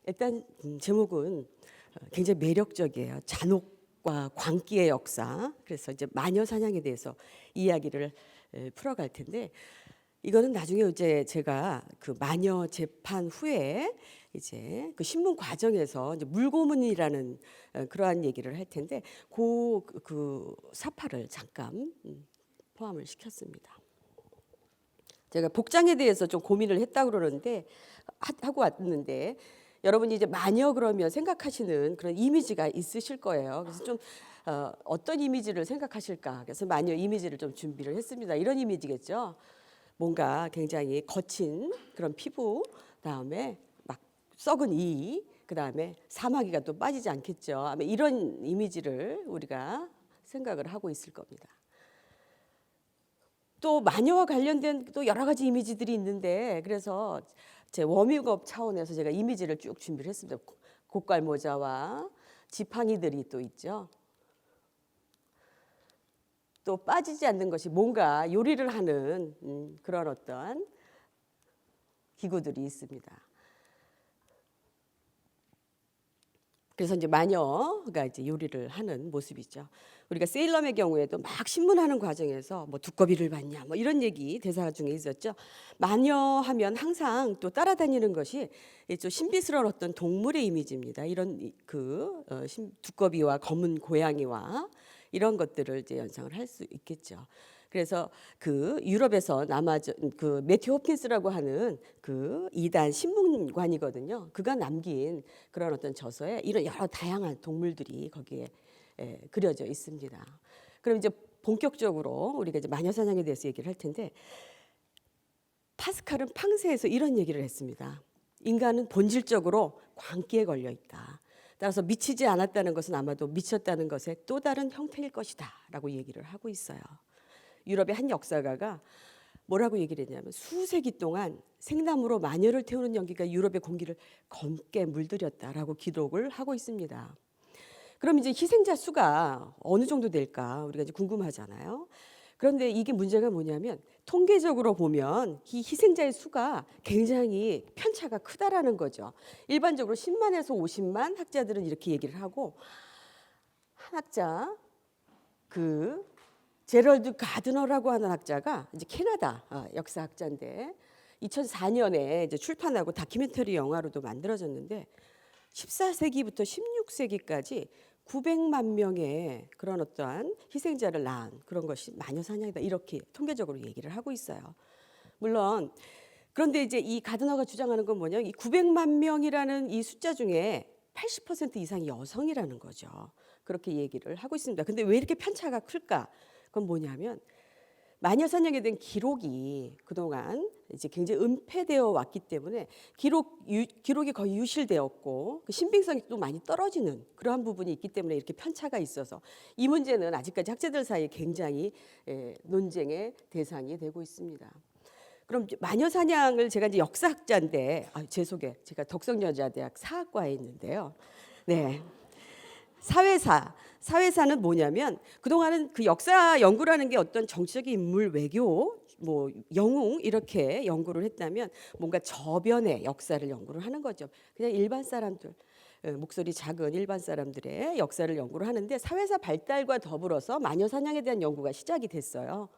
일단 제목은 굉장히 매력적이에요. 잔혹과 광기의 역사. 그래서 이제 마녀 사냥에 대해서 이야기를 풀어갈 텐데, 이거는 나중에 이제 제가 그 마녀 재판 후에 이제 그 신문 과정에서 이제 물고문이라는 그러한 얘기를 할 텐데, 그 사파를 잠깐 포함을 시켰습니다. 제가 복장에 대해서 좀 고민을 했다고 그러는데 하고 왔는데, 여러분이 이제 마녀 그러면 생각하시는 그런 이미지가 있으실 거예요. 그래서 좀 어떤 이미지를 생각하실까? 그래서 마녀 이미지를 좀 준비를 했습니다. 이런 이미지겠죠. 뭔가 굉장히 거친 그런 피부, 다음에 막 썩은 이, 그 다음에 사마귀가 또 빠지지 않겠죠. 아마 이런 이미지를 우리가 생각을 하고 있을 겁니다. 또 마녀와 관련된 또 여러 가지 이미지들이 있는데, 그래서 제 워밍업 차원에서 제가 이미지를 쭉 준비를 했습니다. 고깔 모자와 지팡이들이 또 있죠. 또 빠지지 않는 것이 뭔가 요리를 하는 그런 어떤 기구들이 있습니다. 그래서 이제 마녀가 이제 요리를 하는 모습이죠. 우리가 세일럼의 경우에도 막 신문하는 과정에서 뭐 두꺼비를 봤냐 뭐 이런 얘기 대사 중에 있었죠. 마녀 하면 항상 또 따라다니는 것이 좀 신비스러운 어떤 동물의 이미지입니다. 이런 두꺼비와 검은 고양이와 이런 것들을 이제 연상을 할 수 있겠죠. 그래서 그 유럽에서 그 매튜 호킨스라고 하는 그 이단 신문관이거든요. 그가 남긴 그런 어떤 저서에 이런 여러 다양한 동물들이 거기에 그려져 있습니다. 그럼 이제 본격적으로 우리가 이제 마녀 사냥에 대해서 얘기를 할 텐데, 파스칼은 팡세에서 이런 얘기를 했습니다. 인간은 본질적으로 광기에 걸려 있다. 따라서 미치지 않았다는 것은 아마도 미쳤다는 것의 또 다른 형태일 것이다라고 얘기를 하고 있어요. 유럽의 한 역사가가 뭐라고 얘기를 했냐면, 수세기 동안 생나무로 마녀를 태우는 연기가 유럽의 공기를 검게 물들였다라고 기록을 하고 있습니다. 그럼 이제 희생자 수가 어느 정도 될까 우리가 이제 궁금하잖아요. 그런데 이게 문제가 뭐냐면, 통계적으로 보면 이 희생자의 수가 굉장히 편차가 크다라는 거죠. 일반적으로 10만에서 50만 학자들은 이렇게 얘기를 하고, 한 학자 그 제럴드 가드너라고 하는 학자가 이제 캐나다 역사학자인데 2004년에 이제 출판하고 다큐멘터리 영화로도 만들어졌는데, 14세기부터 16세기까지 900만 명의 그런 어떠한 희생자를 낳은 그런 것이 마녀 사냥이다, 이렇게 통계적으로 얘기를 하고 있어요. 물론 그런데 이제 이 가드너가 주장하는 건 뭐냐, 이 900만 명이라는 이 숫자 중에 80% 이상이 여성이라는 거죠. 그렇게 얘기를 하고 있습니다. 근데 왜 이렇게 편차가 클까? 그건 뭐냐면, 마녀 사냥에 대한 기록이 그동안 이제 굉장히 은폐되어 왔기 때문에 기록이 거의 유실되었고, 그 신빙성이 또 많이 떨어지는 그러한 부분이 있기 때문에 이렇게 편차가 있어서 이 문제는 아직까지 학자들 사이에 굉장히 논쟁의 대상이 되고 있습니다. 그럼 마녀 사냥을 제가 이제 역사학자인데, 제 소개, 제가 덕성여자대학 사학과에 있는데요. 네. 사회사는 뭐냐면, 그동안은 그 역사 연구라는 게 어떤 정치적인 인물 외교, 뭐 영웅 이렇게 연구를 했다면, 뭔가 저변의 역사를 연구를 하는 거죠. 그냥 일반 사람들, 목소리 작은 일반 사람들의 역사를 연구를 하는데, 사회사 발달과 더불어서 마녀 사냥에 대한 연구가 시작이 됐어요.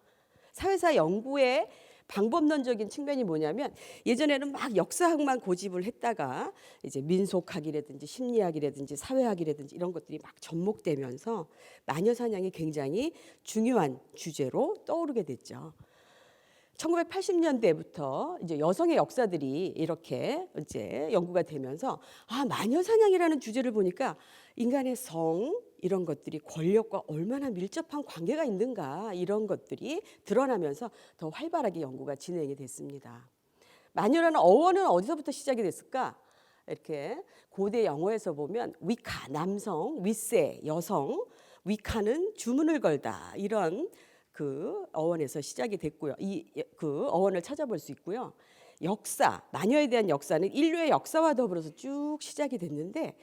사회사 연구의 방법론적인 측면이 뭐냐면, 예전에는 막 역사학만 고집을 했다가 이제 민속학이라든지 심리학이라든지 사회학이라든지 이런 것들이 막 접목되면서 마녀 사냥이 굉장히 중요한 주제로 떠오르게 됐죠. 1980년대부터 이제 여성의 역사들이 이렇게 이제 연구가 되면서, 마녀 사냥이라는 주제를 보니까 인간의 성 이런 것들이 권력과 얼마나 밀접한 관계가 있는가, 이런 것들이 드러나면서 더 활발하게 연구가 진행이 됐습니다. 마녀라는 어원은 어디서부터 시작이 됐을까? 이렇게 고대 영어에서 보면 위카, 남성, 윗세, 여성, 위카는 주문을 걸다, 이런 그 어원에서 시작이 됐고요. 그 어원을 찾아볼 수 있고요. 역사, 마녀에 대한 역사는 인류의 역사와 더불어서 쭉 시작이 됐는데,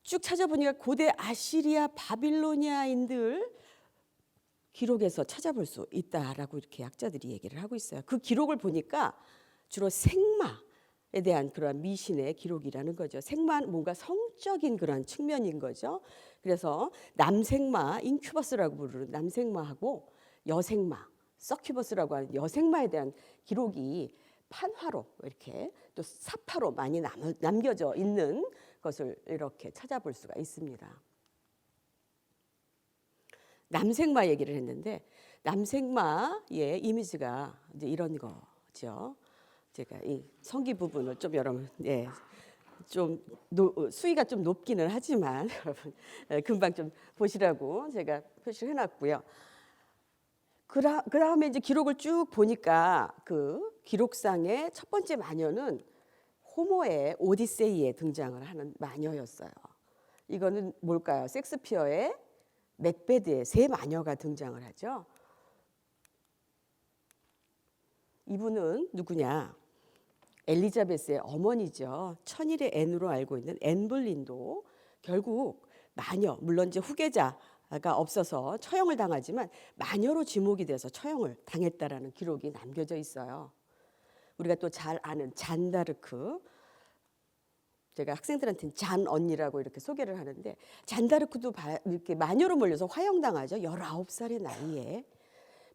쭉 찾아보니까 고대 아시리아 바빌로니아인들 기록에서 찾아볼 수 있다라고 이렇게 학자들이 얘기를 하고 있어요. 그 기록을 보니까 주로 생마, 대한 그러한 미신의 기록이라는 거죠. 생마 뭔가 성적인 그런 측면인 거죠. 그래서 남생마, 인큐버스라고 부르는 남생마하고 여생마, 서큐버스라고 하는 여생마에 대한 기록이 판화로 이렇게 또 사파로 많이 남겨져 있는 것을 이렇게 찾아볼 수가 있습니다. 남생마 얘기를 했는데 남생마의 이미지가 이제 이런 거죠. 제가 이 성기 부분을 좀 여러분 좀 수위가 좀 높기는 하지만 여러분 금방 좀 보시라고 제가 표시를 해놨고요. 그다음에 이제 기록을 쭉 보니까 그 기록상의 첫 번째 마녀는 호모의 오디세이에 등장을 하는 마녀였어요. 이거는 뭘까요? 섹스피어의 맥베드에 세 마녀가 등장을 하죠. 이분은 누구냐? 엘리자베스의 어머니죠. 천일의 앤으로 알고 있는 앤 볼린도 결국 마녀, 물론 이제 후계자가 없어서 처형을 당하지만 마녀로 지목이 돼서 처형을 당했다라는 기록이 남겨져 있어요. 우리가 또 잘 아는 잔다르크, 제가 학생들한테는 잔 언니라고 이렇게 소개를 하는데 잔다르크도 이렇게 마녀로 몰려서 화형당하죠. 19살의 나이에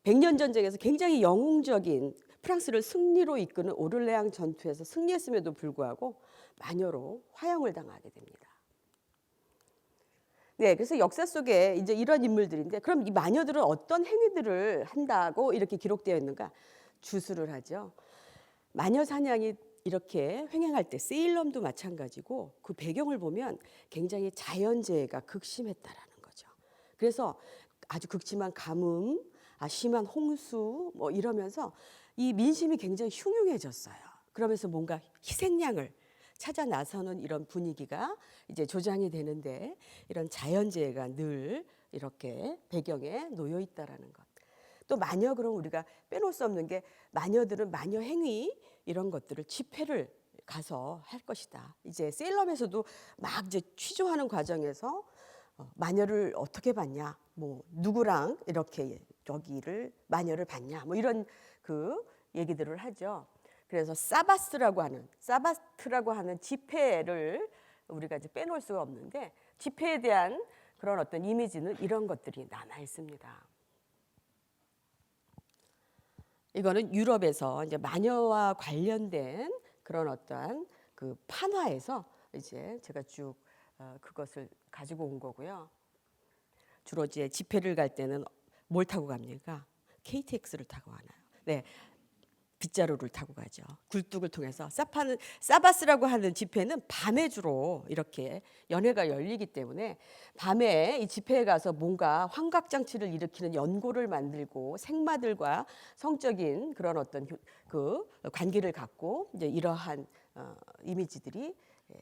100년 전쟁에서 굉장히 영웅적인 프랑스를 승리로 이끄는 오를레앙 전투에서 승리했음에도 불구하고 마녀로 화형을 당하게 됩니다. 네, 그래서 역사 속에 이제 이런 인물들인데 그럼 이 마녀들은 어떤 행위들을 한다고 이렇게 기록되어 있는가? 주술을 하죠. 마녀 사냥이 이렇게 횡행할 때 세일럼도 마찬가지고 그 배경을 보면 굉장히 자연재해가 극심했다라는 거죠. 그래서 아주 극심한 가뭄, 심한 홍수 뭐 이러면서 이 민심이 굉장히 흉흉해졌어요. 그러면서 뭔가 희생양을 찾아 나서는 이런 분위기가 이제 조장이 되는데 이런 자연재해가 늘 이렇게 배경에 놓여 있다라는 것. 또 마녀 그럼 우리가 빼놓을 수 없는 게 마녀들은 마녀 행위 이런 것들을 집회를 가서 할 것이다. 이제 세일럼에서도 막 이제 취조하는 과정에서 마녀를 어떻게 봤냐, 뭐 누구랑 이렇게 여기를 마녀를 봤냐, 뭐 이런 그 얘기들을 하죠. 그래서 사바트라고 하는 집회를 우리가 이제 빼놓을 수가 없는데 집회에 대한 그런 어떤 이미지는 이런 것들이 남아 있습니다. 이거는 유럽에서 이제 마녀와 관련된 그런 어떠한 그 판화에서 이제 제가 쭉 그것을 가지고 온 거고요. 주로 이제 집회를 갈 때는 뭘 타고 갑니까? KTX를 타고 가나요? 네, 빗자루를 타고 가죠. 굴뚝을 통해서 사바스라고 하는 집회는 밤에 주로 이렇게 연회가 열리기 때문에 밤에 이 집회에 가서 뭔가 환각장치를 일으키는 연고를 만들고 생마들과 성적인 그런 어떤 그 관계를 갖고 이제 이러한 이미지들이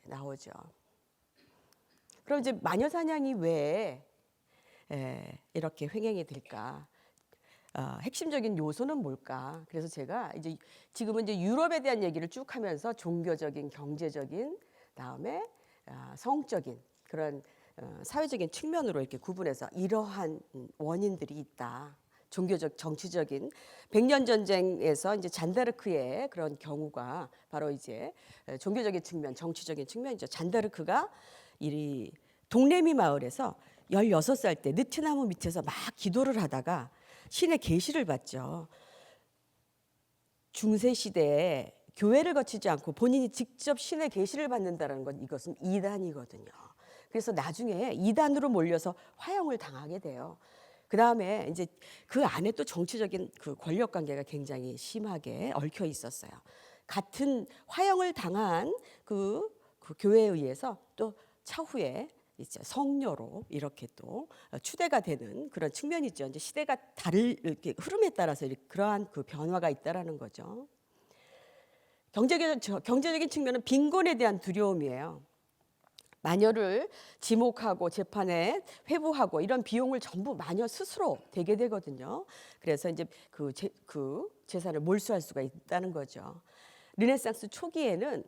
나오죠. 그럼 이제 마녀 사냥이 왜 이렇게 횡행이 될까? 핵심적인 요소는 뭘까? 그래서 제가 이제 지금은 이제 유럽에 대한 얘기를 쭉 하면서 종교적인, 경제적인, 다음에 성적인 그런 사회적인 측면으로 이렇게 구분해서 이러한 원인들이 있다. 종교적, 정치적인 100년 전쟁에서 이제 잔다르크의 그런 경우가 바로 이제 종교적인 측면, 정치적인 측면이죠. 잔다르크가 이 동레미 마을에서 16살 때 느티나무 밑에서 막 기도를 하다가 신의 계시를 받죠. 중세 시대에 교회를 거치지 않고 본인이 직접 신의 계시를 받는다는 건 이것은 이단이거든요. 그래서 나중에 이단으로 몰려서 화형을 당하게 돼요. 그 다음에 이제 그 안에 또 정치적인 그 권력 관계가 굉장히 심하게 얽혀 있었어요. 같은 화형을 당한 그 교회에 의해서 또 차후에 이제 성녀로 이렇게 또 추대가 되는 그런 측면이 있죠. 이제 시대가 다를 이렇게 흐름에 따라서 그러한 그 변화가 있다라는 거죠. 경제적인 측면은 빈곤에 대한 두려움이에요. 마녀를 지목하고 재판에 회부하고 이런 비용을 전부 마녀 스스로 대게 되거든요. 그래서 이제 그 재산을 몰수할 수가 있다는 거죠. 르네상스 초기에는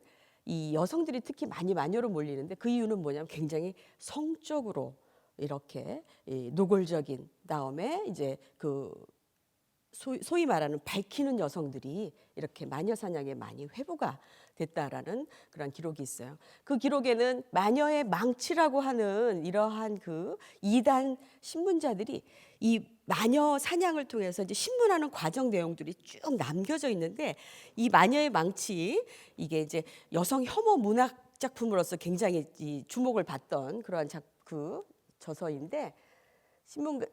이 여성들이 특히 많이 마녀로 몰리는데 그 이유는 뭐냐면 굉장히 성적으로 이렇게 노골적인 다음에 이제 그 소위 말하는 밝히는 여성들이 이렇게 마녀 사냥에 많이 회부가 됐다라는 그런 기록이 있어요. 그 기록에는 마녀의 망치라고 하는 이러한 그 이단 신문자들이 이 마녀 사냥을 통해서 이제 신문하는 과정 내용들이 쭉 남겨져 있는데, 이 마녀의 망치, 이게 이제 여성 혐오 문학 작품으로서 굉장히 이 주목을 받던 그러한 그 저서인데,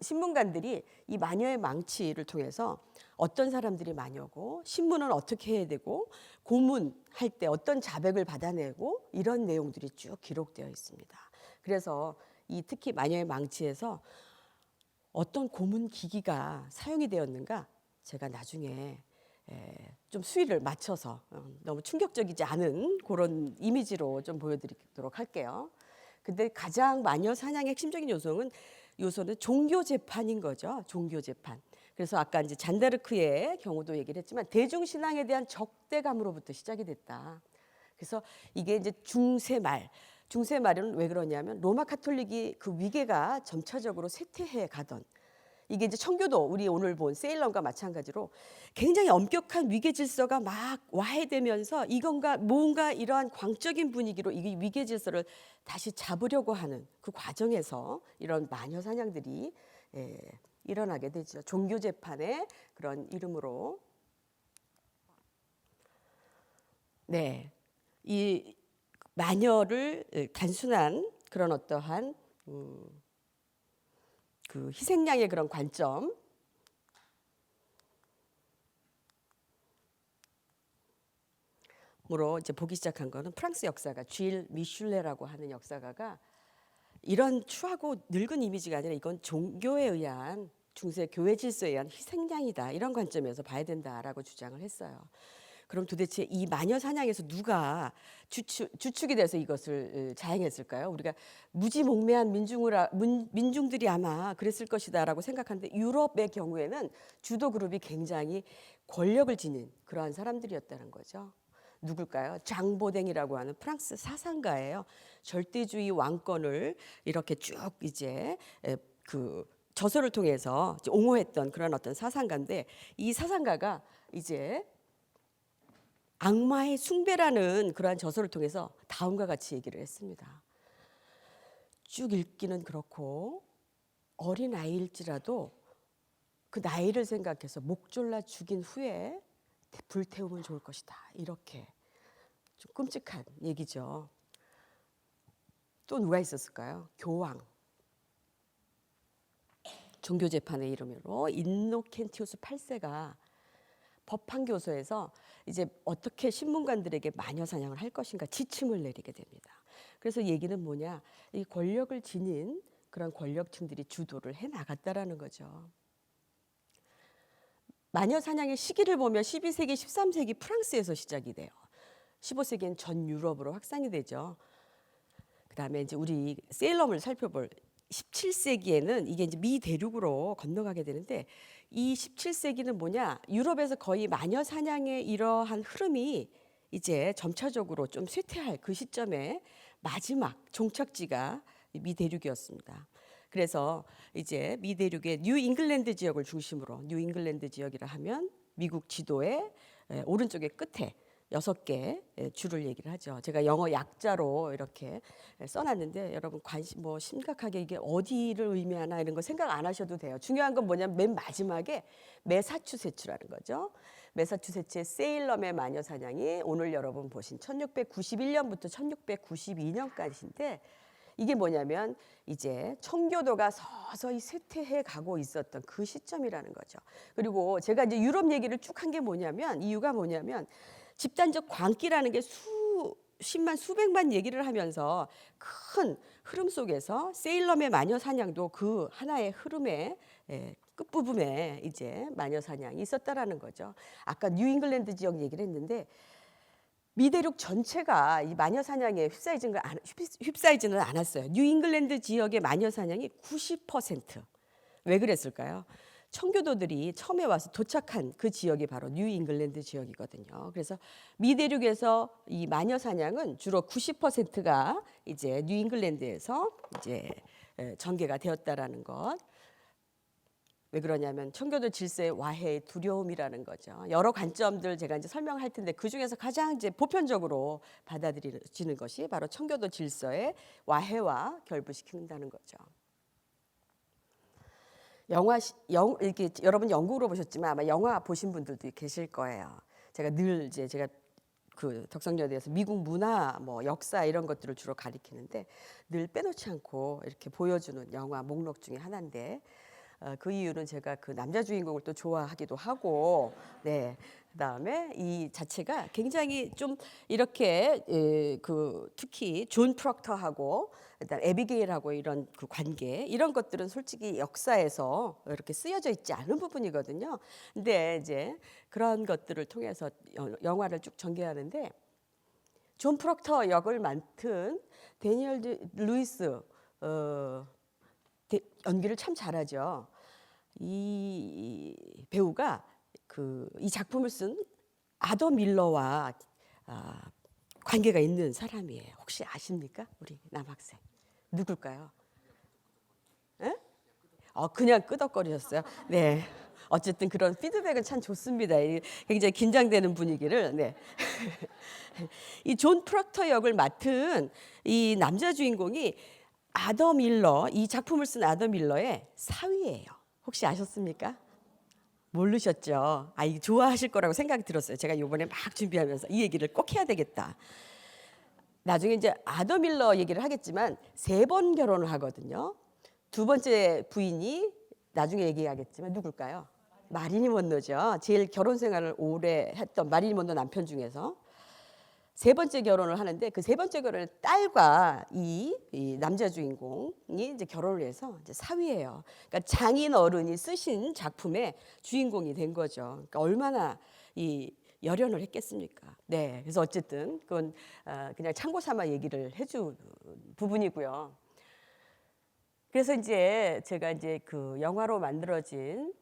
신문관들이 이 마녀의 망치를 통해서 어떤 사람들이 마녀고, 신문은 어떻게 해야 되고, 고문할 때 어떤 자백을 받아내고, 이런 내용들이 쭉 기록되어 있습니다. 그래서 이 특히 마녀의 망치에서 어떤 고문 기기가 사용이 되었는가, 제가 나중에 좀 수위를 맞춰서 너무 충격적이지 않은 그런 이미지로 좀 보여드리도록 할게요. 근데 가장 마녀 사냥의 핵심적인 요소는 종교 재판인 거죠. 종교 재판. 그래서 아까 이제 잔다르크의 경우도 얘기를 했지만, 대중신앙에 대한 적대감으로부터 시작이 됐다. 그래서 이게 이제 중세말은 왜 그러냐면, 로마 카톨릭이 그 위계가 점차적으로 쇠퇴해 가던, 이게 이제 청교도, 우리 오늘 본 세일럼과 마찬가지로 굉장히 엄격한 위계 질서가 막 와해되면서, 이건가 뭔가 이러한 광적인 분위기로 이 위계 질서를 다시 잡으려고 하는 그 과정에서 이런 마녀 사냥들이 일어나게 되죠. 종교 재판의 그런 이름으로. 네, 이 마녀를 단순한 그런 어떠한 그 희생양의 그런 관점으로 이제 보기 시작한 거는, 프랑스 역사가 쥘 미슐레라고 하는 역사가가 이런 추하고 늙은 이미지가 아니라 이건 종교에 의한, 중세 교회 질서에 의한 희생양이다, 이런 관점에서 봐야 된다라고 주장을 했어요. 그럼 도대체 이 마녀 사냥에서 누가 주축이 돼서 이것을 자행했을까요? 우리가 무지몽매한 민중들이 아마 그랬을 것이다라고 생각하는데, 유럽의 경우에는 주도 그룹이 굉장히 권력을 지닌 그러한 사람들이었다는 거죠. 누굴까요? 장보댕이라고 하는 프랑스 사상가예요. 절대주의 왕권을 이렇게 쭉 이제 그 저서를 통해서 옹호했던 그런 어떤 사상가인데, 이 사상가가 이제 악마의 숭배라는 그러한 저서를 통해서 다음과 같이 얘기를 했습니다. 쭉 읽기는 그렇고, 어린 아이일지라도 그 나이를 생각해서 목 졸라 죽인 후에 불태우면 좋을 것이다. 이렇게 좀 끔찍한 얘기죠. 또 누가 있었을까요? 교황. 종교재판의 이름으로 인노켄티우스 8세가 법판교서에서 이제 어떻게 신문관들에게 마녀 사냥을 할 것인가 지침을 내리게 됩니다. 그래서 얘기는 뭐냐, 이 권력을 지닌 그런 권력층들이 주도를 해 나갔다라는 거죠. 마녀 사냥의 시기를 보면 12세기, 13세기 프랑스에서 시작이 돼요. 15세기엔 전 유럽으로 확산이 되죠. 그다음에 이제 우리 세일럼을 살펴볼 17세기에는 이게 이제 미 대륙으로 건너가게 되는데, 이 17세기는 뭐냐, 유럽에서 거의 마녀 사냥의 이러한 흐름이 이제 점차적으로 좀 쇠퇴할 그 시점에 마지막 종착지가 미 대륙이었습니다. 그래서 이제 미 대륙의 뉴 잉글랜드 지역을 중심으로, 뉴 잉글랜드 지역이라 하면 미국 지도의 오른쪽의 끝에 6개 줄을 얘기를 하죠. 제가 영어 약자로 이렇게 써놨는데, 여러분 심각하게 이게 어디를 의미하나 이런 거 생각 안 하셔도 돼요. 중요한 건 뭐냐면 맨 마지막에 매사추세츠라는 거죠. 매사추세츠의 세일럼의 마녀 사냥이 오늘 여러분 보신 1691년부터 1692년까지인데, 이게 뭐냐면 이제 청교도가 서서히 쇠퇴해 가고 있었던 그 시점이라는 거죠. 그리고 제가 이제 유럽 얘기를 쭉 한 게 뭐냐면, 이유가 뭐냐면, 집단적 광기라는 게 수십만 수백만 얘기를 하면서 큰 흐름 속에서 세일럼의 마녀 사냥도 그 하나의 흐름의 끝부분에 이제 마녀 사냥이 있었다라는 거죠. 아까 뉴 잉글랜드 지역 얘기를 했는데, 미대륙 전체가 이 마녀 사냥에 휩싸이지는 않았어요. 뉴 잉글랜드 지역의 마녀 사냥이 90%. 왜 그랬을까요? 청교도들이 처음에 와서 도착한 그 지역이 바로 뉴 잉글랜드 지역이거든요. 그래서 미대륙에서 이 마녀 사냥은 주로 90%가 이제 뉴 잉글랜드에서 이제 전개가 되었다라는 것. 왜 그러냐면 청교도 질서의 와해의 두려움이라는 거죠. 여러 관점들 제가 이제 설명할 텐데 그 중에서 가장 이제 보편적으로 받아들여지는 것이 바로 청교도 질서의 와해와 결부시킨다는 거죠. 이렇게 여러분 영국으로 보셨지만 아마 영화 보신 분들도 계실 거예요. 제가 늘 이제 제가 그 덕성여대에서 미국 문화, 뭐 역사 이런 것들을 주로 가리키는데 늘 빼놓지 않고 이렇게 보여주는 영화 목록 중에 하나인데 그 이유는 제가 그 남자 주인공을 또 좋아하기도 하고, 네. 그다음에 이 자체가 굉장히 좀 이렇게 그 특히 존 프록터하고 일단 에비게일하고 이런 그 관계 이런 것들은 솔직히 역사에서 이렇게 쓰여져 있지 않은 부분이거든요. 근데 이제 그런 것들을 통해서 영화를 쭉 전개하는데 존 프록터 역을 맡은 데니얼 루이스 연기를 참 잘하죠. 이 배우가 이 작품을 쓴 아더 밀러와 관계가 있는 사람이에요. 혹시 아십니까? 우리 남학생 누굴까요? 에? 그냥 끄덕거리셨어요. 네. 어쨌든 그런 피드백은 참 좋습니다. 굉장히 긴장되는 분위기를. 네. 이 존 프록터 역을 맡은 이 남자 주인공이 아더 밀러, 이 작품을 쓴 아더 밀러의 사위예요. 혹시 아셨습니까? 모르셨죠? 이거 좋아하실 거라고 생각이 들었어요. 제가 이번에 막 준비하면서 이 얘기를 꼭 해야 되겠다. 나중에 이제 아더 밀러 얘기를 하겠지만 3번 결혼을 하거든요. 두 번째 부인이 나중에 얘기하겠지만 누굴까요? 마릴린 먼로죠. 제일 결혼 생활을 오래 했던 마릴린 먼로 남편 중에서 3번째 결혼을 하는데 그 3번째 결혼을 딸과 이 남자 주인공이 이제 결혼을 해서 이제 사위예요. 그러니까 장인 어른이 쓰신 작품의 주인공이 된 거죠. 그러니까 얼마나 이 열연을 했겠습니까? 네, 그래서 어쨌든 그건 그냥 참고 삼아 얘기를 해준 부분이고요. 그래서 이제 제가 이제 그 영화로 만들어진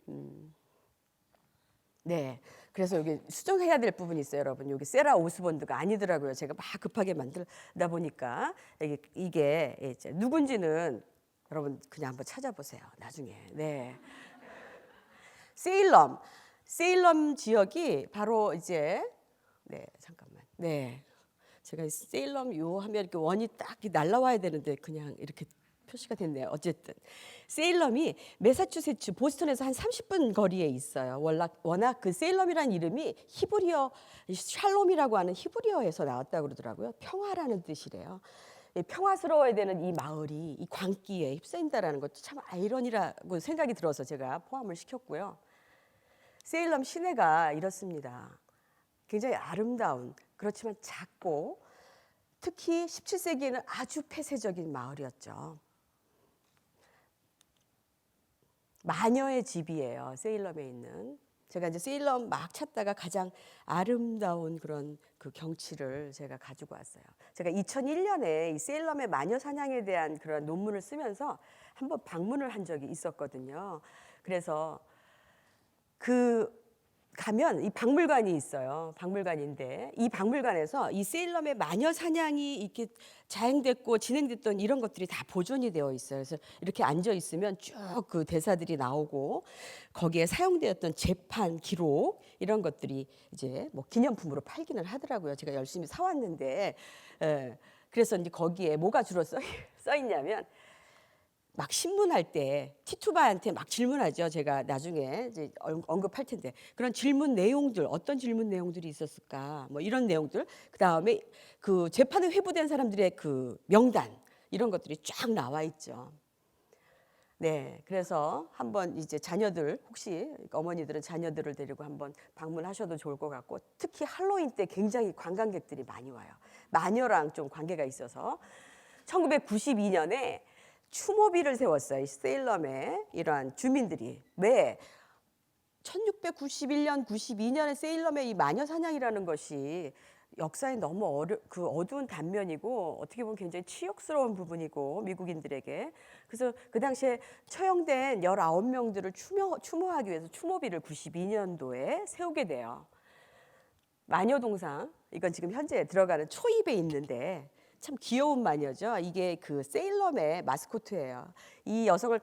네. 그래서 여기 수정해야 될 부분이 있어요, 여러분. 여기 세라 오스본드가 아니더라고요. 제가 막 급하게 만들다 보니까 이게 이제 누군지는 여러분 그냥 한번 찾아보세요. 나중에. 네. 세일럼 지역이 바로 이제 네, 잠깐만. 네. 제가 세일럼 요 하면 이렇게 원이 딱 날라와야 되는데 그냥 이렇게 표시가 됐네요. 어쨌든 세일럼이 매사추세츠 보스턴에서 한 30분 거리에 있어요. 워낙 그 세일럼이라는 이름이 히브리어 샬롬이라고 하는 히브리어에서 나왔다고 그러더라고요. 평화라는 뜻이래요. 평화스러워야 되는 이 마을이 이 광기에 휩싸인다라는 것도 참 아이러니라고 생각이 들어서 제가 포함을 시켰고요. 세일럼 시내가 이렇습니다. 굉장히 아름다운 그렇지만 작고 특히 17세기에는 아주 폐쇄적인 마을이었죠. 마녀의 집이에요. 세일럼에 있는. 제가 이제 세일럼 막 찾다가 가장 아름다운 그런 그 경치를 제가 가지고 왔어요. 제가 2001년에 이 세일럼의 마녀 사냥에 대한 그런 논문을 쓰면서 한번 방문을 한 적이 있었거든요. 그래서 가면 이 박물관이 있어요. 박물관인데 이 박물관에서 이 세일럼의 마녀 사냥이 이렇게 자행됐고 진행됐던 이런 것들이 다 보존이 되어 있어요. 그래서 이렇게 앉아 있으면 쭉 그 대사들이 나오고 거기에 사용되었던 재판 기록 이런 것들이 이제 뭐 기념품으로 팔기는 하더라고요. 제가 열심히 사왔는데 그래서 이제 거기에 뭐가 주로 써 있냐면 막 신문할 때 티투바한테 막 질문하죠. 제가 나중에 이제 언급할 텐데 그런 질문 내용들 어떤 질문 내용들이 있었을까 뭐 이런 내용들 그 다음에 그 재판에 회부된 사람들의 그 명단 이런 것들이 쫙 나와 있죠. 네, 그래서 한번 이제 자녀들 혹시 어머니들은 자녀들을 데리고 한번 방문하셔도 좋을 것 같고 특히 할로윈 때 굉장히 관광객들이 많이 와요. 마녀랑 좀 관계가 있어서 1992년에 추모비를 세웠어요. 세일럼에 이러한 주민들이. 왜? 1691년, 92년에 세일럼의 이 마녀 사냥이라는 것이 역사에 너무 그 어두운 단면이고 어떻게 보면 굉장히 치욕스러운 부분이고 미국인들에게 그래서 그 당시에 처형된 19명들을 추모하기 위해서 추모비를 92년도에 세우게 돼요. 마녀동상 이건 지금 현재 들어가는 초입에 있는데 참 귀여운 마녀죠. 이게 그 세일러맨의 마스코트예요. 이 여성을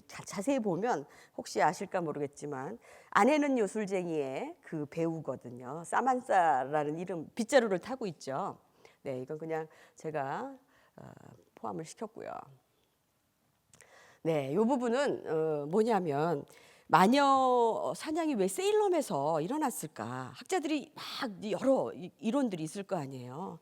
자세히 보면 혹시 아실까 모르겠지만 아내는 요술쟁이의 그 배우거든요. 사만사라는 이름 빗자루를 타고 있죠. 네, 이건 그냥 제가 포함을 시켰고요. 네, 이 부분은 뭐냐면 마녀 사냥이 왜 세일럼에서 일어났을까? 학자들이 막 여러 이론들이 있을 거 아니에요.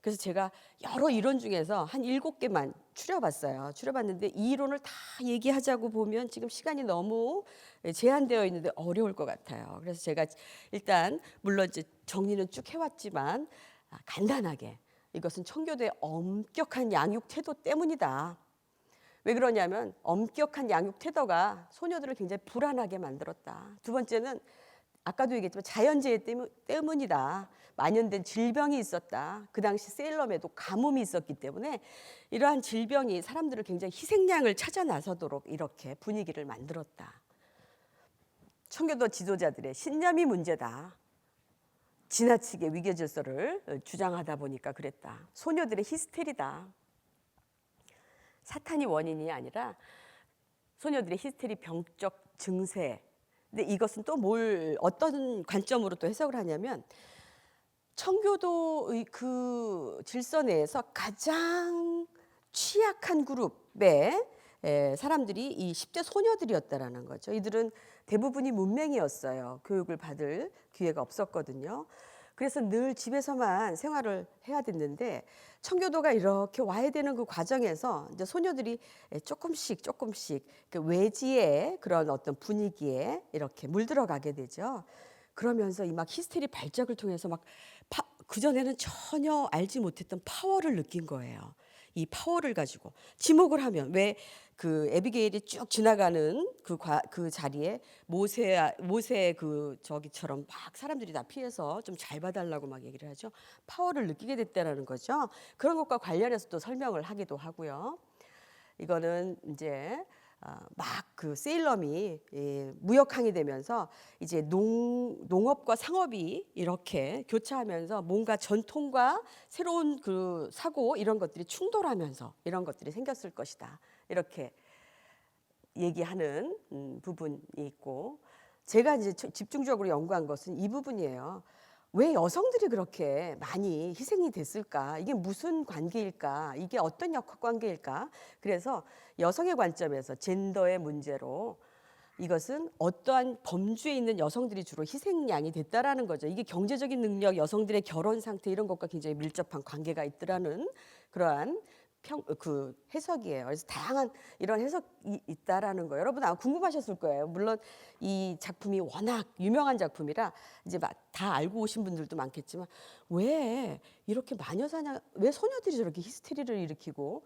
그래서 제가 여러 이론 중에서 한 7개만 추려봤어요. 추려봤는데 이 이론을 다 얘기하자고 보면 지금 시간이 너무 제한되어 있는데 어려울 것 같아요. 그래서 제가 일단 물론 이제 정리는 쭉 해왔지만 간단하게 이것은 청교도의 엄격한 양육 태도 때문이다. 왜 그러냐면 엄격한 양육 태도가 소녀들을 굉장히 불안하게 만들었다. 두 번째는 아까도 얘기했지만 자연재해 때문이다. 만연된 질병이 있었다. 그 당시 세일럼에도 가뭄이 있었기 때문에 이러한 질병이 사람들을 굉장히 희생양을 찾아 나서도록 이렇게 분위기를 만들었다. 청교도 지도자들의 신념이 문제다. 지나치게 위계질서를 주장하다 보니까 그랬다. 소녀들의 히스테리다. 사탄이 원인이 아니라 소녀들의 히스테리 병적 증세. 근데 이것은 또 어떤 관점으로 또 해석을 하냐면 청교도의 그 질서 내에서 가장 취약한 그룹의 사람들이 이 10대 소녀들이었다라는 거죠. 이들은 대부분이 문맹이었어요. 교육을 받을 기회가 없었거든요. 그래서 늘 집에서만 생활을 해야 됐는데 청교도가 이렇게 와야 되는 그 과정에서 이제 소녀들이 조금씩 그 외지의 그런 어떤 분위기에 이렇게 물들어가게 되죠. 그러면서 이 막 히스테리 발작을 통해서 막 그전에는 전혀 알지 못했던 파워를 느낀 거예요. 이 파워를 가지고 지목을 하면 왜 그 에비게일이 쭉 지나가는 그 자리에 모세 그 저기처럼 막 사람들이 다 피해서 좀 잘 봐달라고 막 얘기를 하죠. 파워를 느끼게 됐다라는 거죠. 그런 것과 관련해서 또 설명을 하기도 하고요. 이거는 이제 막 그 세일럼이 무역항이 되면서 이제 농업과 상업이 이렇게 교차하면서 뭔가 전통과 새로운 그 사고 이런 것들이 충돌하면서 이런 것들이 생겼을 것이다. 이렇게 얘기하는 부분이 있고 제가 이제 집중적으로 연구한 것은 이 부분이에요. 왜 여성들이 그렇게 많이 희생이 됐을까? 이게 무슨 관계일까? 이게 어떤 역학 관계일까? 그래서 여성의 관점에서 젠더의 문제로 이것은 어떠한 범주에 있는 여성들이 주로 희생양이 됐다라는 거죠. 이게 경제적인 능력, 여성들의 결혼 상태 이런 것과 굉장히 밀접한 관계가 있더라는 그러한 그 해석이에요. 그래서 다양한 이런 해석이 있다라는 거 여러분 아마 궁금하셨을 거예요. 물론 이 작품이 워낙 유명한 작품이라 이제 다 알고 오신 분들도 많겠지만 왜 이렇게 마녀사냥, 왜 소녀들이 저렇게 히스테리를 일으키고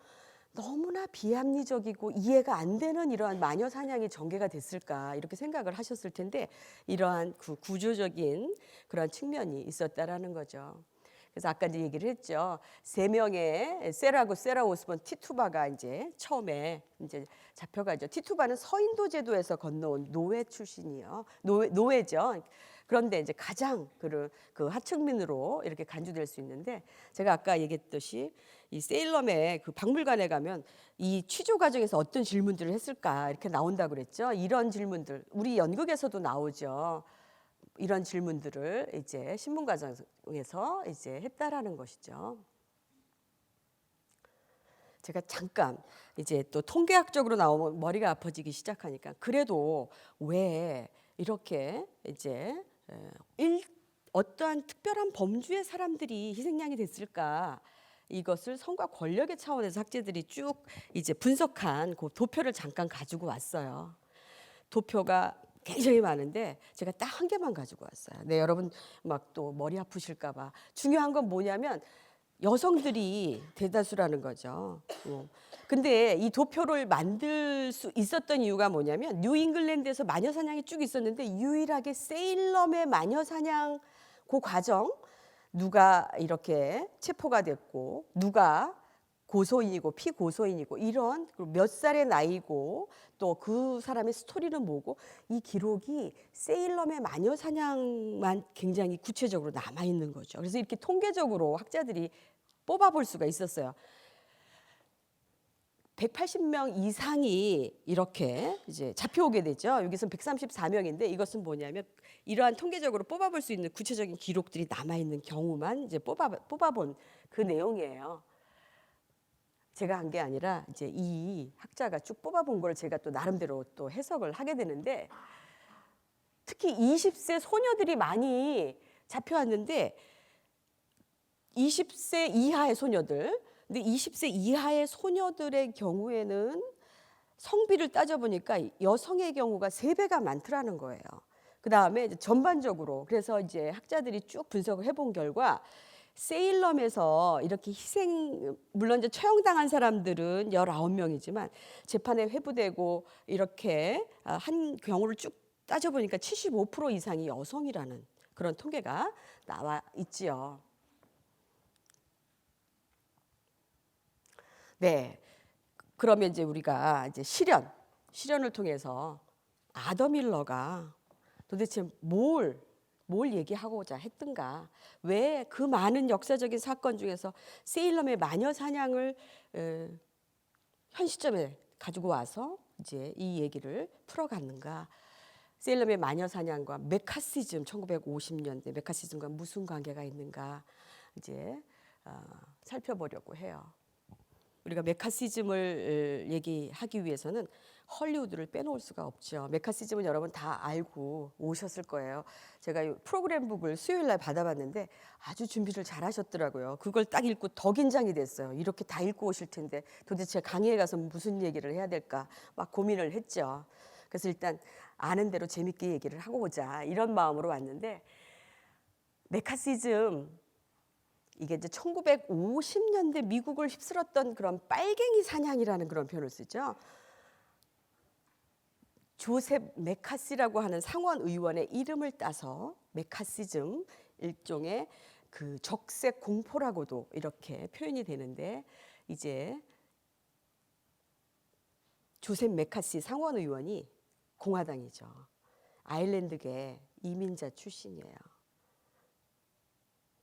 너무나 비합리적이고 이해가 안 되는 이러한 마녀 사냥이 전개가 됐을까 이렇게 생각을 하셨을 텐데 이러한 그 구조적인 그런 측면이 있었다라는 거죠. 그래서 아까 이제 얘기를 했죠. 3명의 세라고 세라 오스본 티투바가 이제 처음에 이제 잡혀가죠. 티투바는 서인도 제도에서 건너온 노예 출신이요. 노예죠. 그런데 이제 가장 그 하층민으로 이렇게 간주될 수 있는데 제가 아까 얘기했듯이 이 세일럼의 그 박물관에 가면 이 취조 과정에서 어떤 질문들을 했을까 이렇게 나온다고 그랬죠. 이런 질문들 우리 연극에서도 나오죠. 이런 질문들을 이제 신문 과정에서 이제 했다라는 것이죠. 제가 잠깐 이제 또 통계학적으로 나오면 머리가 아파지기 시작하니까 그래도 왜 이렇게 이제 어떠한 특별한 범주의 사람들이 희생양이 됐을까? 이것을 성과 권력의 차원에서 학자들이 쭉 이제 분석한 그 도표를 잠깐 가지고 왔어요. 도표가 굉장히 많은데 제가 딱 한 개만 가지고 왔어요. 네, 여러분 막 또 머리 아프실까 봐. 중요한 건 뭐냐면 여성들이 대다수라는 거죠. 근데 이 도표를 만들 수 있었던 이유가 뭐냐면 뉴잉글랜드에서 마녀 사냥이 쭉 있었는데 유일하게 세일럼의 마녀 사냥 그 과정 누가 이렇게 체포가 됐고 누가 고소인이고 피고소인이고 이런 몇 살의 나이고 또 그 사람의 스토리는 뭐고 이 기록이 세일럼의 마녀 사냥만 굉장히 구체적으로 남아 있는 거죠. 그래서 이렇게 통계적으로 학자들이 뽑아볼 수가 있었어요. 180명 이상이 이렇게 이제 잡혀오게 되죠. 여기서는 134명인데 이것은 뭐냐면 이러한 통계적으로 뽑아볼 수 있는 구체적인 기록들이 남아있는 경우만 이제 뽑아본 그 내용이에요. 제가 한 게 아니라 이제 이 학자가 쭉 뽑아본 걸 제가 또 나름대로 또 해석을 하게 되는데, 특히 20세 소녀들이 많이 잡혀왔는데 20세 이하의 소녀들, 근데 20세 이하의 소녀들의 경우에는 성비를 따져보니까 여성의 경우가 3배가 많더라는 거예요. 그 다음에 전반적으로 그래서 이제 학자들이 쭉 분석을 해본 결과 세일럼에서 이렇게 물론 이제 처형당한 사람들은 19명이지만 재판에 회부되고 이렇게 한 경우를 쭉 따져보니까 75% 이상이 여성이라는 그런 통계가 나와 있지요. 네, 그러면 이제 우리가 이제 실현을 통해서 아더 밀러가 도대체 뭘 얘기하고자 했던가? 왜 그 많은 역사적인 사건 중에서 세일럼의 마녀 사냥을 현 시점에 가지고 와서 이제 이 얘기를 풀어갔는가? 세일럼의 마녀 사냥과 메카시즘, 1950년대 메카시즘과 무슨 관계가 있는가? 이제 살펴보려고 해요. 우리가 메카시즘을 얘기하기 위해서는 헐리우드를 빼놓을 수가 없죠. 메카시즘은 여러분 다 알고 오셨을 거예요. 제가 프로그램북을 수요일 날 받아봤는데 아주 준비를 잘 하셨더라고요. 그걸 딱 읽고 더 긴장이 됐어요. 이렇게 다 읽고 오실 텐데 도대체 강의에 가서 무슨 얘기를 해야 될까 막 고민을 했죠. 그래서 일단 아는 대로 재밌게 얘기를 하고 오자 이런 마음으로 왔는데, 메카시즘 이게 이제 1950년대 미국을 휩쓸었던 그런 빨갱이 사냥이라는 그런 표현을 쓰죠. 조셉 메카시라고 하는 상원 의원의 이름을 따서 메카시즘, 일종의 그 적색 공포라고도 이렇게 표현이 되는데, 이제 조셉 메카시 상원 의원이 공화당이죠. 아일랜드계 이민자 출신이에요.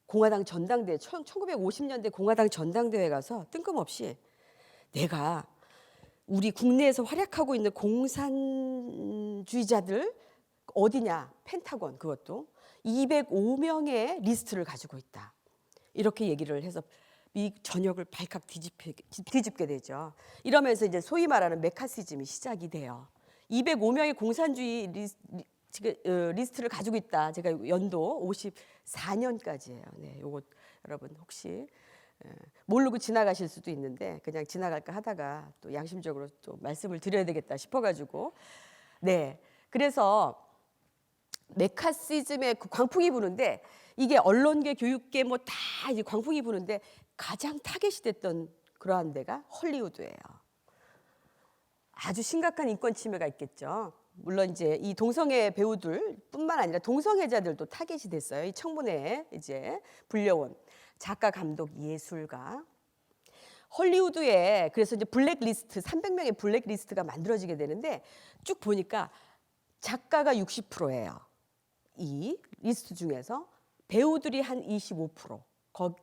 공화당 전당대회 1950년대 공화당 전당대회 가서 뜬금없이 내가 우리 국내에서 활약하고 있는 공산주의자들 어디냐, 펜타곤, 그것도 205명의 리스트를 가지고 있다, 이렇게 얘기를 해서 미 전역을 발칵 뒤집게 되죠. 이러면서 이제 소위 말하는 메카시즘이 시작이 돼요. 205명의 공산주의 리스트를 가지고 있다. 제가 연도 54년까지예요. 네, 요거 여러분 혹시 모르고 지나가실 수도 있는데 그냥 지나갈까 하다가 또 양심적으로 또 말씀을 드려야 되겠다 싶어가지고, 네, 그래서 메카시즘의 그 광풍이 부는데, 이게 언론계, 교육계 뭐 다 이제 광풍이 부는데 가장 타겟이 됐던 그러한 데가 헐리우드예요. 아주 심각한 인권 침해가 있겠죠. 물론 이제 이 동성애 배우들뿐만 아니라 동성애자들도 타겟이 됐어요. 이 청문회에 이제 불려온 작가, 감독, 예술가. 헐리우드에 그래서 이제 블랙리스트 300명의 블랙리스트가 만들어지게 되는데, 쭉 보니까 작가가 60%예요. 이 리스트 중에서 배우들이 한 25%.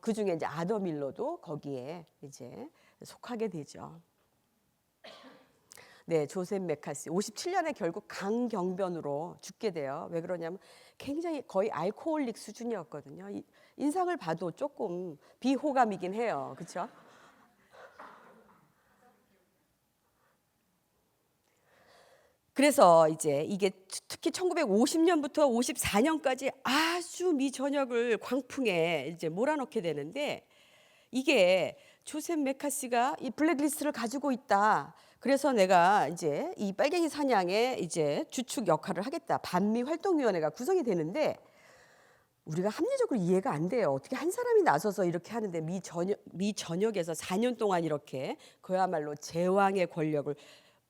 그 중에 이제 아더 밀러도 거기에 이제 속하게 되죠. 네, 조셉 메카시 57년에 결국 강경변으로 죽게 돼요. 왜 그러냐면 굉장히 거의 알코올릭 수준이었거든요. 인상을 봐도 조금 비호감이긴 해요. 그렇죠? 그래서 이제 이게 특히 1950년부터 54년까지 아주 미 전역을 광풍에 이제 몰아넣게 되는데, 이게 조셉 메카시가 이 블랙리스트를 가지고 있다. 그래서 내가 이제 이 빨갱이 사냥에 이제 주축 역할을 하겠다. 반미 활동위원회가 구성이 되는데, 우리가 합리적으로 이해가 안 돼요. 어떻게 한 사람이 나서서 이렇게 하는데 미 전역에서 4년 동안 이렇게 그야말로 제왕의 권력을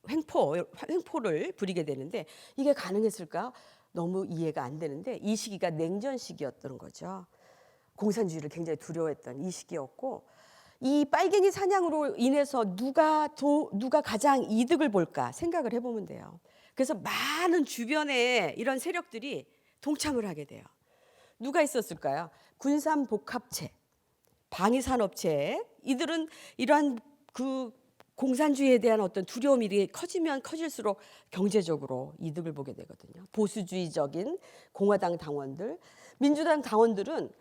횡포를 부리게 되는데, 이게 가능했을까? 너무 이해가 안 되는데, 이 시기가 냉전 시기였던 거죠. 공산주의를 굉장히 두려워했던 이 시기였고, 이 빨갱이 사냥으로 인해서 누가 가장 이득을 볼까 생각을 해보면 돼요. 그래서 많은 주변에 이런 세력들이 동참을 하게 돼요. 누가 있었을까요? 군산복합체, 방위산업체, 이들은 이러한 그 공산주의에 대한 어떤 두려움이 커지면 커질수록 경제적으로 이득을 보게 되거든요. 보수주의적인 공화당 당원들, 민주당 당원들은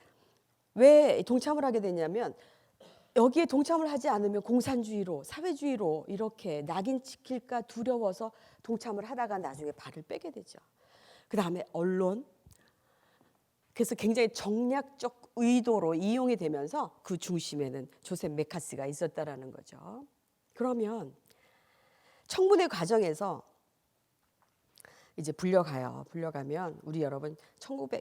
왜 동참을 하게 되냐면 여기에 동참을 하지 않으면 공산주의로, 사회주의로 이렇게 낙인 찍힐까 두려워서 동참을 하다가 나중에 발을 빼게 되죠. 그 다음에 언론, 그래서 굉장히 정략적 의도로 이용이 되면서 그 중심에는 조셉 메카시가 있었다라는 거죠. 그러면 청문회 과정에서 이제 불려가면 우리 여러분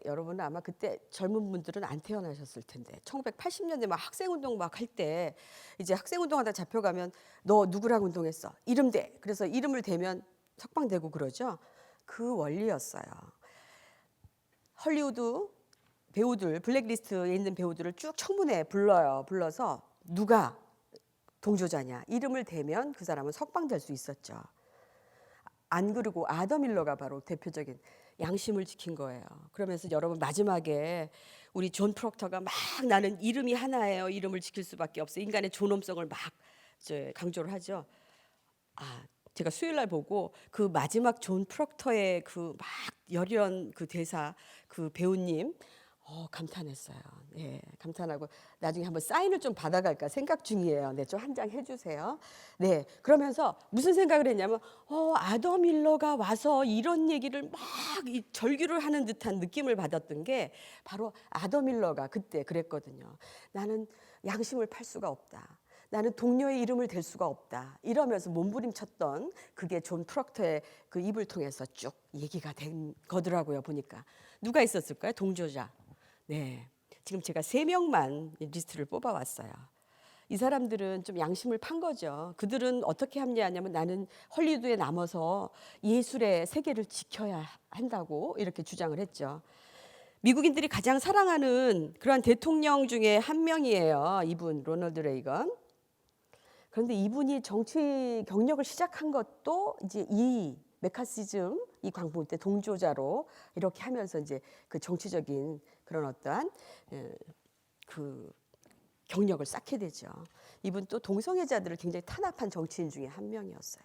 여러분은 아마 그때 젊은 분들은 안 태어나셨을 텐데 1980년대 막 학생운동 막 할 때 이제 학생운동하다 잡혀가면 너 누구랑 운동했어? 이름 대. 그래서 이름을 대면 석방되고 그러죠. 그 원리였어요. 헐리우드 배우들, 블랙리스트에 있는 배우들을 쭉 청문회에 불러서 누가 동조자냐 이름을 대면 그 사람은 석방될 수 있었죠. 안 그러고 아더 밀러가 바로 대표적인 양심을 지킨 거예요. 그러면서 여러분 마지막에 우리 존 프록터가 막 나는 이름이 하나예요. 이름을 지킬 수밖에 없어. 인간의 존엄성을 막 강조를 하죠. 제가 수요일 날 보고 그 마지막 존 프록터의 그 막 열연 그 대사 그 배우님 감탄했어요. 네, 감탄하고 나중에 한번 사인을 좀 받아갈까 생각 중이에요. 네, 좀 한 장 해주세요. 네, 그러면서 무슨 생각을 했냐면 아더 밀러가 와서 이런 얘기를 막 절규를 하는 듯한 느낌을 받았던 게 바로 아더 밀러가 그때 그랬거든요. 나는 양심을 팔 수가 없다. 나는 동료의 이름을 댈 수가 없다. 이러면서 몸부림쳤던 그게 존 프록터의 그 입을 통해서 쭉 얘기가 된 거더라고요. 보니까 누가 있었을까요? 동조자. 네, 지금 제가 3명만 리스트를 뽑아왔어요. 이 사람들은 좀 양심을 판 거죠. 그들은 어떻게 합리하냐면 나는 헐리우드에 남아서 예술의 세계를 지켜야 한다고 이렇게 주장을 했죠. 미국인들이 가장 사랑하는 그러한 대통령 중에 한 명이에요. 이분 로널드 레이건. 그런데 이분이 정치 경력을 시작한 것도 이제 이 메카시즘 이 광풍 때 동조자로 이렇게 하면서 이제 그 정치적인 그런 어떠한 그 경력을 쌓게 되죠. 이분 또 동성애자들을 굉장히 탄압한 정치인 중에 한 명이었어요.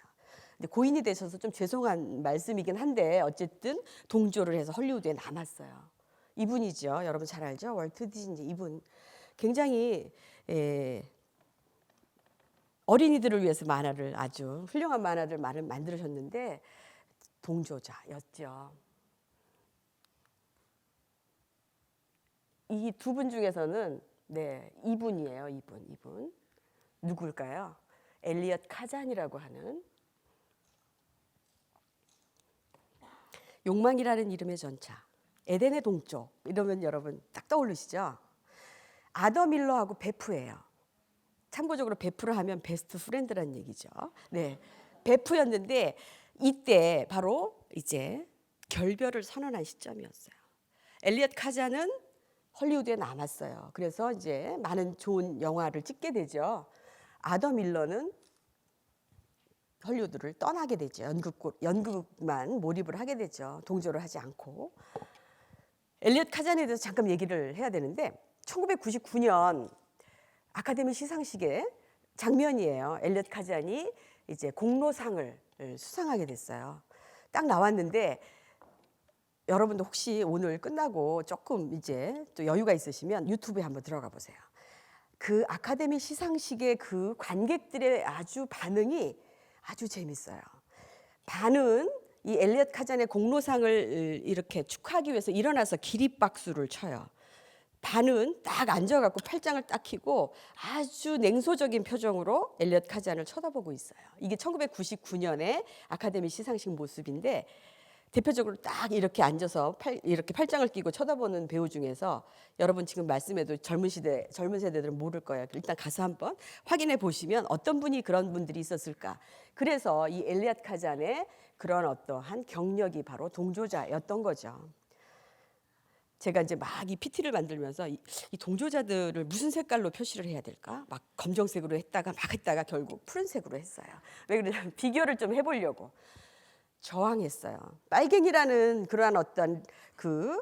근데 고인이 되셔서 좀 죄송한 말씀이긴 한데 어쨌든 동조를 해서 헐리우드에 남았어요. 이분이죠. 여러분 잘 알죠? 월트 디즈니 이분 굉장히 어린이들을 위해서 만화를 아주 훌륭한 만화를 만들으셨는데 동조자였죠. 이 두 분 중에서는 이분이에요. 이분 누굴까요? 엘리엇 카잔이라고 하는 욕망이라는 이름의 전차, 에덴의 동쪽 이러면 여러분 딱 떠오르시죠? 아더 밀러하고 베프예요. 참고적으로 베프를 하면 베스트 프렌드란 얘기죠. 네, 베프였는데 이때 바로 이제 결별을 선언한 시점이었어요. 엘리엇 카잔은 헐리우드에 남았어요. 그래서 이제 많은 좋은 영화를 찍게 되죠. 아더 밀러는 헐리우드를 떠나게 되죠. 연극만 몰입을 하게 되죠. 동조를 하지 않고. 엘리엇 카잔에 대해서 잠깐 얘기를 해야 되는데 1999년 아카데미 시상식의 장면이에요. 엘리엇 카잔이 이제 공로상을 수상하게 됐어요. 딱 나왔는데 여러분도 혹시 오늘 끝나고 조금 이제 또 여유가 있으시면 유튜브에 한번 들어가 보세요. 그 아카데미 시상식의 그 관객들의 아주 반응이 아주 재밌어요. 반은 이 엘리엇 카잔의 공로상을 이렇게 축하하기 위해서 일어나서 기립박수를 쳐요. 반은 딱 앉아갖고 팔짱을 딱 켜고 아주 냉소적인 표정으로 엘리엇 카잔을 쳐다보고 있어요. 이게 1999년에 아카데미 시상식 모습인데 대표적으로 딱 이렇게 앉아서 이렇게 팔짱을 끼고 쳐다보는 배우 중에서 여러분 지금 말씀해도 젊은 세대들은 모를 거예요. 일단 가서 한번 확인해 보시면 어떤 분이 그런 분들이 있었을까. 그래서 이 엘리엇 카잔의 그런 어떠한 경력이 바로 동조자였던 거죠. 제가 이제 막 이 PT를 만들면서 이 동조자들을 무슨 색깔로 표시를 해야 될까? 막 검정색으로 했다가 결국 푸른색으로 했어요. 왜 그러냐면 비교를 좀 해보려고. 저항했어요. 빨갱이라는 그러한 어떤 그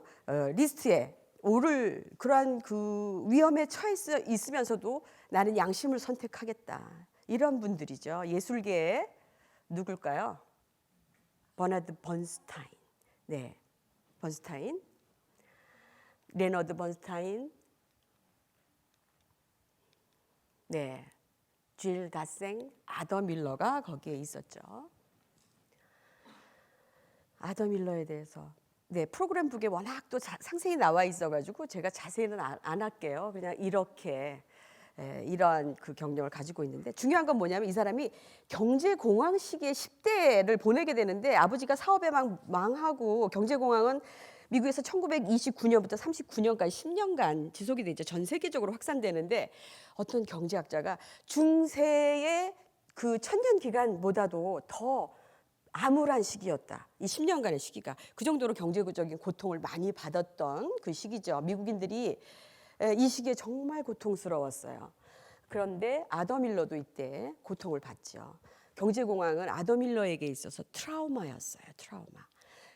리스트에 오를 그러한 그 위험에 처해 있으면서도 나는 양심을 선택하겠다. 이런 분들이죠. 예술계에 누굴까요? 버나드 번스타인. 네, 번스타인, 레너드 번스타인, 네, 쥘 다생, 아더 밀러가 거기에 있었죠. 아더 밀러에 대해서 네, 프로그램북에 워낙 또 상세히 나와 있어가지고 제가 자세히는 안 할게요. 그냥 이렇게 이러한 그 경력을 가지고 있는데, 중요한 건 뭐냐면 이 사람이 경제공황 시기에 10대를 보내게 되는데, 아버지가 사업에 망하고 경제공황은 미국에서 1929년부터 39년까지 10년간 지속이 되죠. 전 세계적으로 확산되는데, 어떤 경제학자가 중세의 그 천년 기간보다도 더 암울한 시기였다. 이 10년간의 시기가 그 정도로 경제적인 고통을 많이 받았던 그 시기죠. 미국인들이 이 시기에 정말 고통스러웠어요. 그런데 아더 밀러도 이때 고통을 받죠. 경제공황은 아더 밀러에게 있어서 트라우마였어요. 트라우마.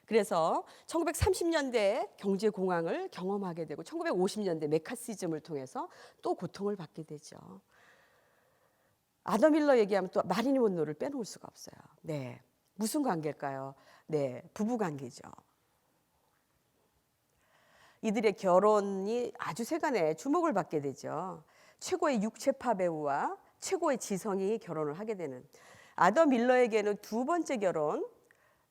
그래서 1930년대 경제공황을 경험하게 되고 1950년대 메카시즘을 통해서 또 고통을 받게 되죠. 아더 밀러 얘기하면 또 마릴린 먼로를 빼놓을 수가 없어요. 네, 무슨 관계일까요? 네, 부부 관계죠. 이들의 결혼이 아주 세간에 주목을 받게 되죠. 최고의 육체파 배우와 최고의 지성이 결혼을 하게 되는, 아더 밀러에게는 두 번째 결혼,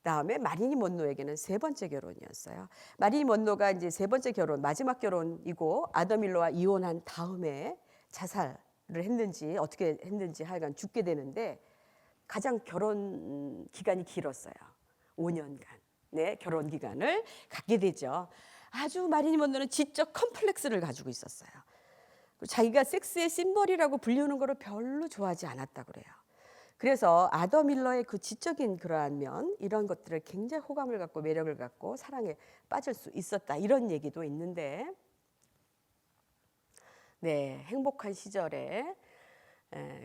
다음에 마릴린 먼로에게는 세 번째 결혼이었어요. 마릴린 먼로가 이제 세 번째 결혼, 마지막 결혼이고, 아더 밀러와 이혼한 다음에 자살을 했는지 어떻게 했는지 하여간 죽게 되는데, 가장 결혼 기간이 길었어요. 5년간. 네, 결혼 기간을 갖게 되죠. 아주 마릴린 먼로는 지적 컴플렉스를 가지고 있었어요. 자기가 섹스의 심벌이라고 불리우는 것을 별로 좋아하지 않았다고 그래요. 그래서 아더 밀러의 그 지적인 그러한 면, 이런 것들을 굉장히 호감을 갖고 매력을 갖고 사랑에 빠질 수 있었다, 이런 얘기도 있는데, 네, 행복한 시절에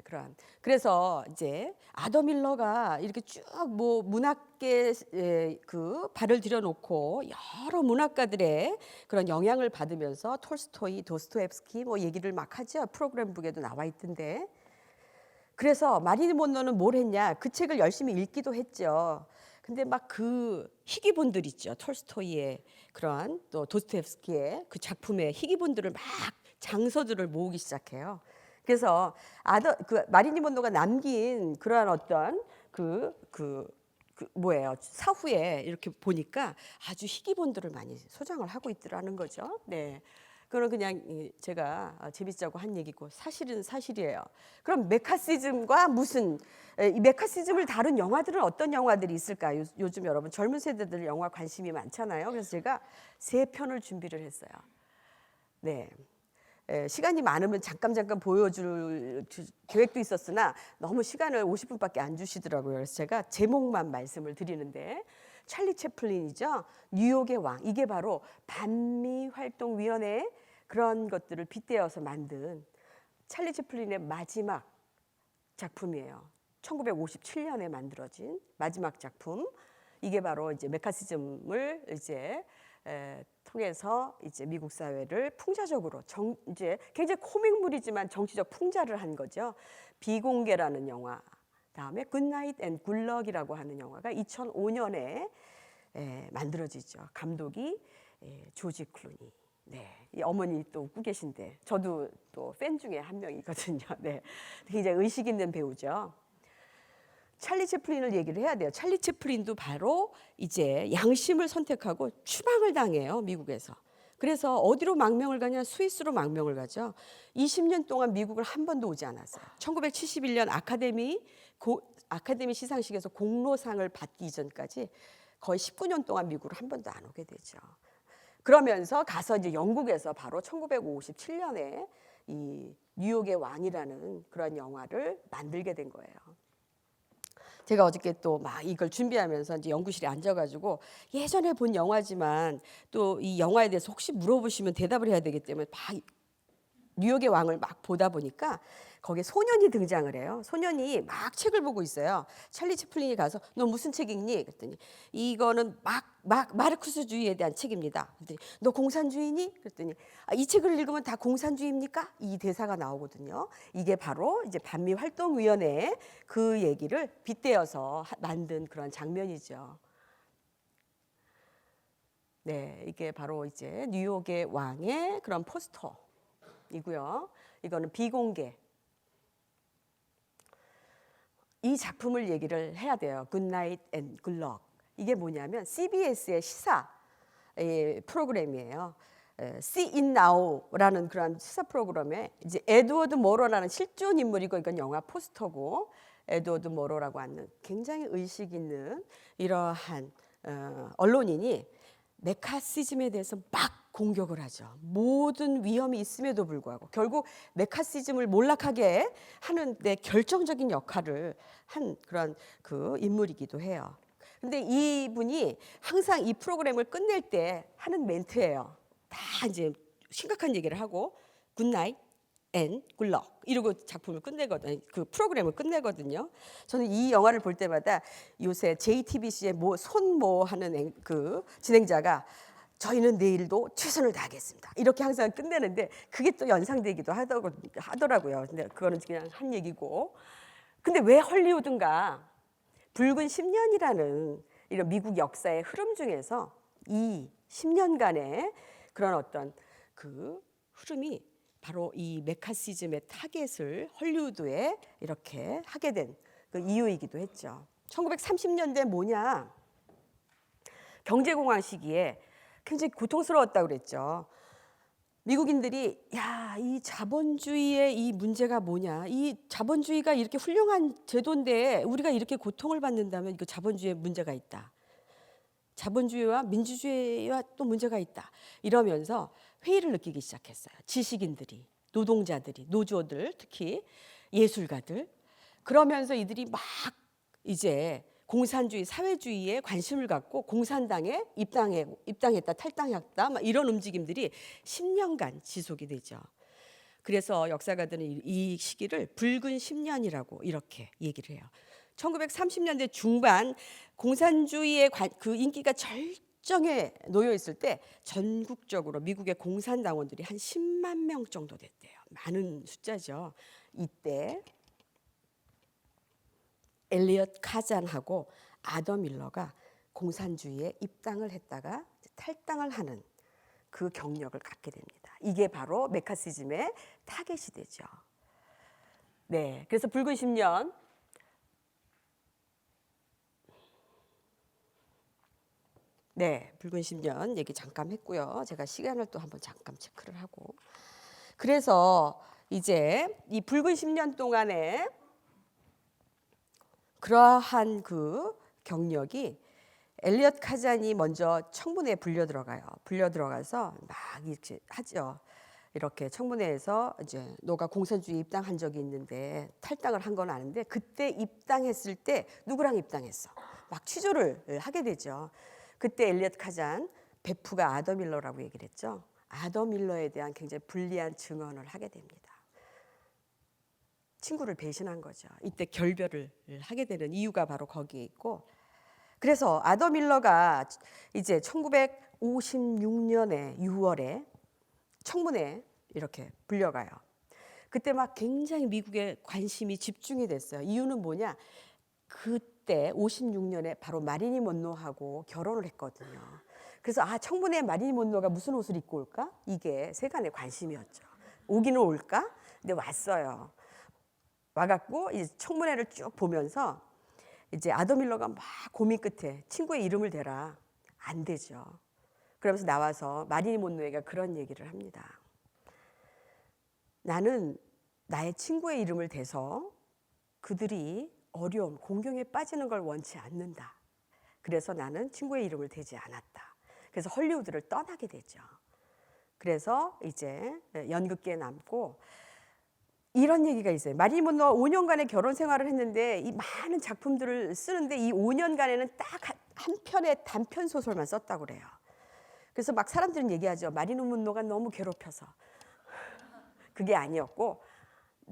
그러한, 그래서 이제 아더 밀러가 이렇게 쭉 뭐 문학계 그 발을 들여놓고 여러 문학가들의 그런 영향을 받으면서 톨스토이, 도스토옙스키 뭐 얘기를 막 하죠. 프로그램북에도 나와 있던데. 그래서 마릴린 먼로는 뭘 했냐? 그 책을 열심히 읽기도 했죠. 근데 막 그 희귀본들 있죠. 톨스토이의 그러한, 또 도스토옙스키의 그 작품의 희귀본들을 막 장서들을 모으기 시작해요. 그래서 마릴린 먼로가 남긴 그러한 어떤 뭐예요? 사후에 이렇게 보니까 아주 희귀본들을 많이 소장을 하고 있더라는 거죠. 네. 그건 그냥 제가 재밌자고 한 얘기고 사실은 사실이에요. 그럼 메카시즘과 무슨, 이 메카시즘을 다룬 영화들은 어떤 영화들이 있을까요? 요즘 여러분 젊은 세대들 영화 관심이 많잖아요. 그래서 제가 3편을 준비를 했어요. 네. 시간이 많으면 잠깐 보여줄 계획도 있었으나 너무 시간을 50분밖에 안 주시더라고요. 그래서 제가 제목만 말씀을 드리는데, 찰리 채플린이죠. 뉴욕의 왕. 이게 바로 반미활동위원회 그런 것들을 빗대어서 만든 찰리 채플린의 마지막 작품이에요. 1957년에 만들어진 마지막 작품. 이게 바로 이제 메카시즘을 이제 통해서 이제 미국 사회를 풍자적으로 이제 굉장히 코믹물이지만 정치적 풍자를 한 거죠. 비공개라는 영화, 다음에 굿나잇 앤 굿럭이라고 하는 영화가 2005년에 만들어지죠. 감독이 조지 클루니. 네, 이 어머니 또 웃고 계신데 저도 또 팬 중에 한 명이거든요. 네, 굉장히 의식 있는 배우죠. 찰리 채플린을 얘기를 해야 돼요. 찰리 채플린도 바로 이제 양심을 선택하고 추방을 당해요, 미국에서. 그래서 어디로 망명을 가냐? 스위스로 망명을 가죠. 20년 동안 미국을 한 번도 오지 않았어요. 1971년 아카데미 시상식에서 공로상을 받기 이전까지 거의 19년 동안 미국을 한 번도 안 오게 되죠. 그러면서 가서 이제 영국에서 바로 1957년에 이 뉴욕의 왕이라는 그런 영화를 만들게 된 거예요. 제가 어저께 또 막 이걸 준비하면서 이제 연구실에 앉아가지고 예전에 본 영화지만 또 이 영화에 대해서 혹시 물어보시면 대답을 해야 되기 때문에 막 뉴욕의 왕을 막 보다 보니까 거기에 소년이 등장을 해요. 소년이 막 책을 보고 있어요. 찰리 채플린이 가서 너 무슨 책 읽니? 그랬더니 이거는 마르크스주의에 대한 책입니다. 그랬더니 너 공산주의니? 그랬더니 이 책을 읽으면 다 공산주의입니까? 이 대사가 나오거든요. 이게 바로 이제 반미활동위원회 그 얘기를 빗대어서 만든 그런 장면이죠. 네, 이게 바로 이제 뉴욕의 왕의 그런 포스터이고요. 이거는 비공개. 이 작품을 얘기를 해야 돼요. 굿나잇 앤 굿럭. 이게 뭐냐면 CBS의 시사 프로그램이에요. See It Now라는 그런 시사 프로그램에 이제 에드워드 모로라는 실존 인물이고 이건 영화 포스터고 에드워드 모로라고 하는 굉장히 의식 있는 이러한 언론인이 메카시즘에 대해서 막 공격을 하죠. 모든 위험이 있음에도 불구하고 결국 메카시즘을 몰락하게 하는 데 결정적인 역할을 한 그런 그 인물이기도 해요. 근데 이분이 항상 이 프로그램을 끝낼 때 하는 멘트예요. 다 이제 심각한 얘기를 하고 굿나잇 앤 굿럭 이러고 작품을 끝내거든요. 그 프로그램을 끝내거든요. 저는 이 영화를 볼 때마다 요새 JTBC의 손모 하는 그 진행자가 저희는 내일도 최선을 다하겠습니다. 이렇게 항상 끝내는데 그게 또 연상되기도 하더라고요. 근데 그거는 그냥 한 얘기고. 근데 왜 헐리우드인가? 붉은 10년이라는 이런 미국 역사의 흐름 중에서 이 10년간의 그런 어떤 그 흐름이 바로 이 메카시즘의 타겟을 헐리우드에 이렇게 하게 된 그 이유이기도 했죠. 1930년대 뭐냐? 경제공황 시기에 굉장히 고통스러웠다고 그랬죠. 미국인들이 야, 이 자본주의의 이 문제가 뭐냐? 이 자본주의가 이렇게 훌륭한 제도인데 우리가 이렇게 고통을 받는다면 이거 자본주의에 문제가 있다. 자본주의와 민주주의와 또 문제가 있다. 이러면서 회의를 느끼기 시작했어요. 지식인들이, 노동자들이, 노조들, 특히 예술가들. 그러면서 이들이 막 이제 공산주의, 사회주의에 관심을 갖고 공산당에 입당했다, 탈당했다, 막 이런 움직임들이 10년간 지속이 되죠. 그래서 역사가들은 이 시기를 붉은 10년이라고 이렇게 얘기를 해요. 1930년대 중반 공산주의의 그 인기가 절정에 놓여 있을 때 전국적으로 미국의 공산당원들이 한 10만 명 정도 됐대요. 많은 숫자죠. 이때 엘리엇 카잔하고 아더 밀러가 공산주의에 입당을 했다가 탈당을 하는 그 경력을 갖게 됩니다. 이게 바로 메카시즘의 타겟이 되죠. 네, 그래서 붉은 10년 네, 붉은 10년 얘기 잠깐 했고요. 제가 시간을 또 한번 잠깐 체크를 하고 그래서 이제 이 붉은 10년 동안에 그러한 그 경력이 엘리엇 카잔이 먼저 청문회에 불려 들어가서 막 이렇게 하죠. 이렇게 청문회에서 이제 너가 공산주의 입당한 적이 있는데 탈당을 한 건 아는데 그때 입당했을 때 누구랑 입당했어? 막 취조를 하게 되죠. 그때 엘리엇 카잔 베프가 아더 밀러라고 얘기를 했죠. 아더 밀러에 대한 굉장히 불리한 증언을 하게 됩니다. 친구를 배신한 거죠. 이때 결별을 하게 되는 이유가 바로 거기에 있고 그래서 아더 밀러가 이제 1956년에 6월에 청문회에 이렇게 불려가요. 그때 막 굉장히 미국의 관심이 집중이 됐어요. 이유는 뭐냐? 그때 56년에 바로 마릴린 먼로하고 결혼을 했거든요. 그래서 청문회에 마릴린 먼로가 무슨 옷을 입고 올까? 이게 세간의 관심이었죠. 오기는 올까? 근데 왔어요. 와갖고 이제 청문회를 쭉 보면서 이제 아더 밀러가 막 고민 끝에 친구의 이름을 대라. 안 되죠. 그러면서 나와서 마릴린 먼로에게 그런 얘기를 합니다. 나는 나의 친구의 이름을 대서 그들이 어려움, 공경에 빠지는 걸 원치 않는다. 그래서 나는 친구의 이름을 대지 않았다. 그래서 헐리우드를 떠나게 되죠. 그래서 이제 연극계에 남고 이런 얘기가 있어요. 마릴린 먼로와 5년간의 결혼 생활을 했는데 이 많은 작품들을 쓰는데 이 5년간에는 딱 한 편의 단편 소설만 썼다고 그래요. 그래서 막 사람들은 얘기하죠. 마릴린 먼로가 너무 괴롭혀서. 그게 아니었고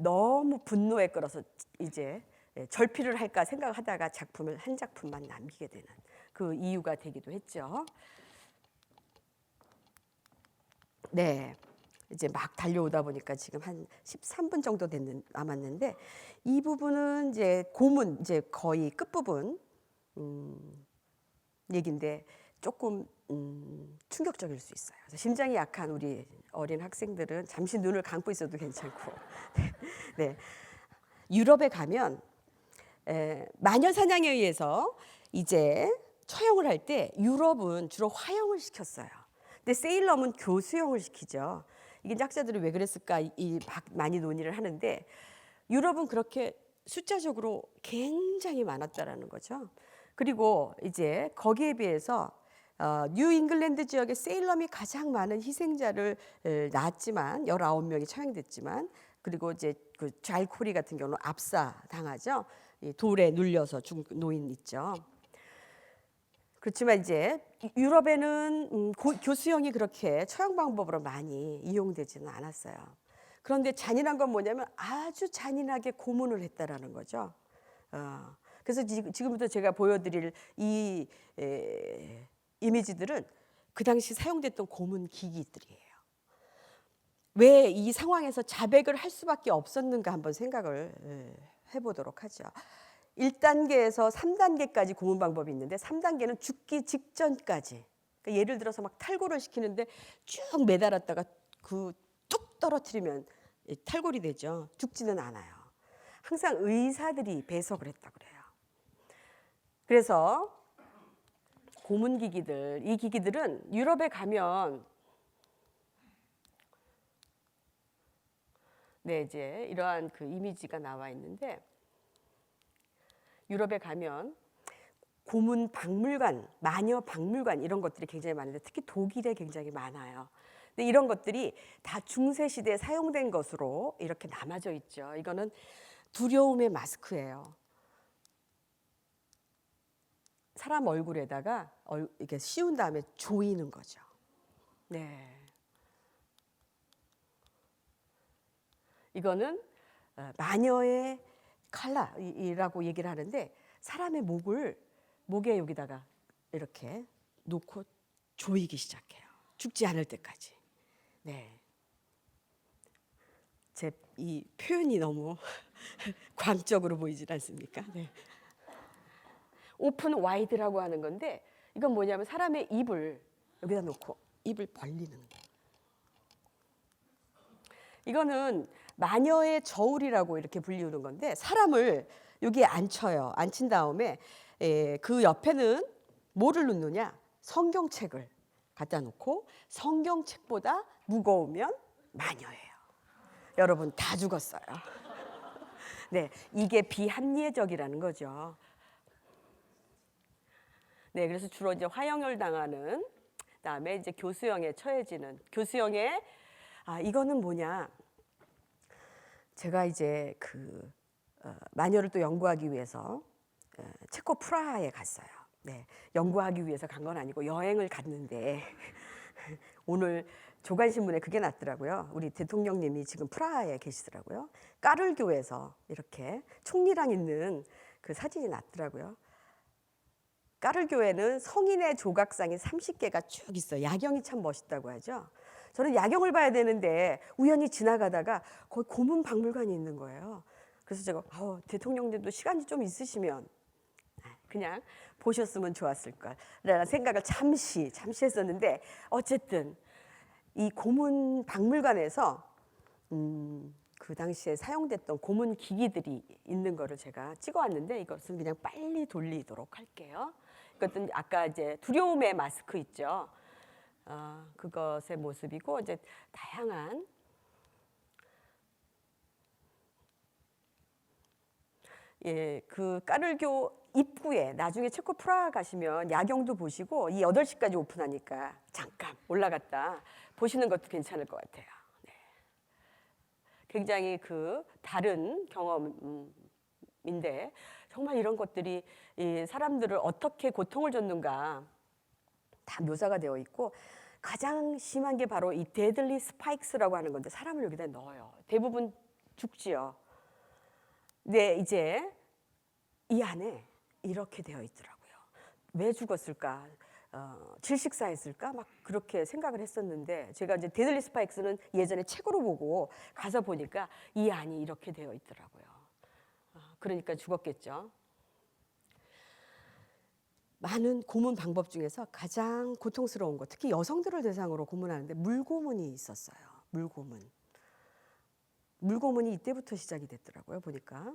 너무 분노에 끌어서 이제 절필을 할까 생각하다가 작품을 한 작품만 남기게 되는 그 이유가 되기도 했죠. 네. 이제 막 달려오다 보니까 지금 한 13분 정도 남았는데 이 부분은 이제 고문 이제 거의 끝부분 얘긴데 조금 충격적일 수 있어요. 그래서 심장이 약한 우리 어린 학생들은 잠시 눈을 감고 있어도 괜찮고 네. 유럽에 가면 마녀 사냥에 의해서 이제 처형을 할 때 유럽은 주로 화형을 시켰어요. 근데 세일럼은 교수형을 시키죠. 이게 학자들이 왜 그랬을까 많이 논의를 하는데 유럽은 그렇게 숫자적으로 굉장히 많았다라는 거죠. 그리고 이제 거기에 비해서 뉴 잉글랜드 지역의 세일럼이 가장 많은 희생자를 낳았지만 19명이 처형됐지만 그리고 이제 그 잘코리 같은 경우는 압사 당하죠. 돌에 눌려서 죽은 노인 있죠. 그렇지만 이제 유럽에는 교수형이 그렇게 처형 방법으로 많이 이용되지는 않았어요. 그런데 잔인한 건 뭐냐면 아주 잔인하게 고문을 했다라는 거죠. 그래서 지금부터 제가 보여드릴 이 이미지들은 그 당시 사용됐던 고문 기기들이에요. 왜 이 상황에서 자백을 할 수밖에 없었는가 한번 생각을 해보도록 하죠. 1단계에서 3단계까지 고문 방법이 있는데 3단계는 죽기 직전까지 그러니까 예를 들어서 막 탈골을 시키는데 쭉 매달았다가 그 뚝 떨어뜨리면 탈골이 되죠. 죽지는 않아요. 항상 의사들이 배석을 했다고 그래요. 그래서 고문 기기들, 이 기기들은 유럽에 가면 네, 이제 이러한 그 이미지가 나와 있는데 유럽에 가면 고문 박물관, 마녀 박물관 이런 것들이 굉장히 많은데 특히 독일에 굉장히 많아요. 근데 이런 것들이 다 중세 시대에 사용된 것으로 이렇게 남아져 있죠. 이거는 두려움의 마스크예요. 사람 얼굴에다가 이렇게 씌운 다음에 조이는 거죠. 네. 이거는 마녀의 칼라이라고 얘기를 하는데 사람의 목에 여기다가 이렇게 놓고 조이기 시작해요. 죽지 않을 때까지. 네. 제 이 표현이 너무 광적으로 보이질 않습니까? 네. 오픈 와이드라고 하는 건데 이건 뭐냐면 사람의 입을 여기다 놓고 입을 벌리는 거예요. 이거는 마녀의 저울이라고 이렇게 불리우는 건데 사람을 여기에 앉혀요. 앉힌 다음에 그 옆에는 뭐를 놓느냐? 성경책을 갖다 놓고 성경책보다 무거우면 마녀예요. 여러분 다 죽었어요. 네, 이게 비합리적이라는 거죠. 네, 그래서 주로 이제 화형을 당하는 그다음에 이제 교수형에 처해지는 교수형에 이거는 뭐냐? 제가 이제 그 마녀를 또 연구하기 위해서 체코 프라하에 갔어요. 네, 연구하기 위해서 간 건 아니고 여행을 갔는데 오늘 조간신문에 그게 났더라고요. 우리 대통령님이 지금 프라하에 계시더라고요. 까를교에서 이렇게 총리랑 있는 그 사진이 났더라고요. 까를교에는 성인의 조각상이 30개가 쭉 있어요. 야경이 참 멋있다고 하죠. 저는 야경을 봐야 되는데 우연히 지나가다가 거기 고문 박물관이 있는 거예요. 그래서 제가 대통령님도 시간이 좀 있으시면 그냥 보셨으면 좋았을 거라는 생각을 잠시 했었는데 어쨌든 이 고문 박물관에서 그 당시에 사용됐던 고문 기기들이 있는 거를 제가 찍어왔는데 이것은 그냥 빨리 돌리도록 할게요. 이것은 아까 이제 두려움의 마스크 있죠. 그것의 모습이고 이제 다양한 그 까를교 입구에 나중에 체코 프라하 가시면 야경도 보시고 이 8시까지 오픈하니까 잠깐 올라갔다 보시는 것도 괜찮을 것 같아요. 네. 굉장히 그 다른 경험인데 정말 이런 것들이 이 사람들을 어떻게 고통을 줬는가 다 묘사가 되어 있고 가장 심한 게 바로 이 데들리 스파이크스라고 하는 건데 사람을 여기다 넣어요. 대부분 죽지요. 근데 이제 이 안에 이렇게 되어 있더라고요. 왜 죽었을까? 질식사했을까? 막 그렇게 생각을 했었는데 제가 이제 데들리 스파이크스는 예전에 책으로 보고 가서 보니까 이 안이 이렇게 되어 있더라고요. 그러니까 죽었겠죠. 많은 고문 방법 중에서 가장 고통스러운 것, 특히 여성들을 대상으로 고문하는데 물고문이 있었어요. 물고문. 물고문이 이때부터 시작이 됐더라고요. 보니까.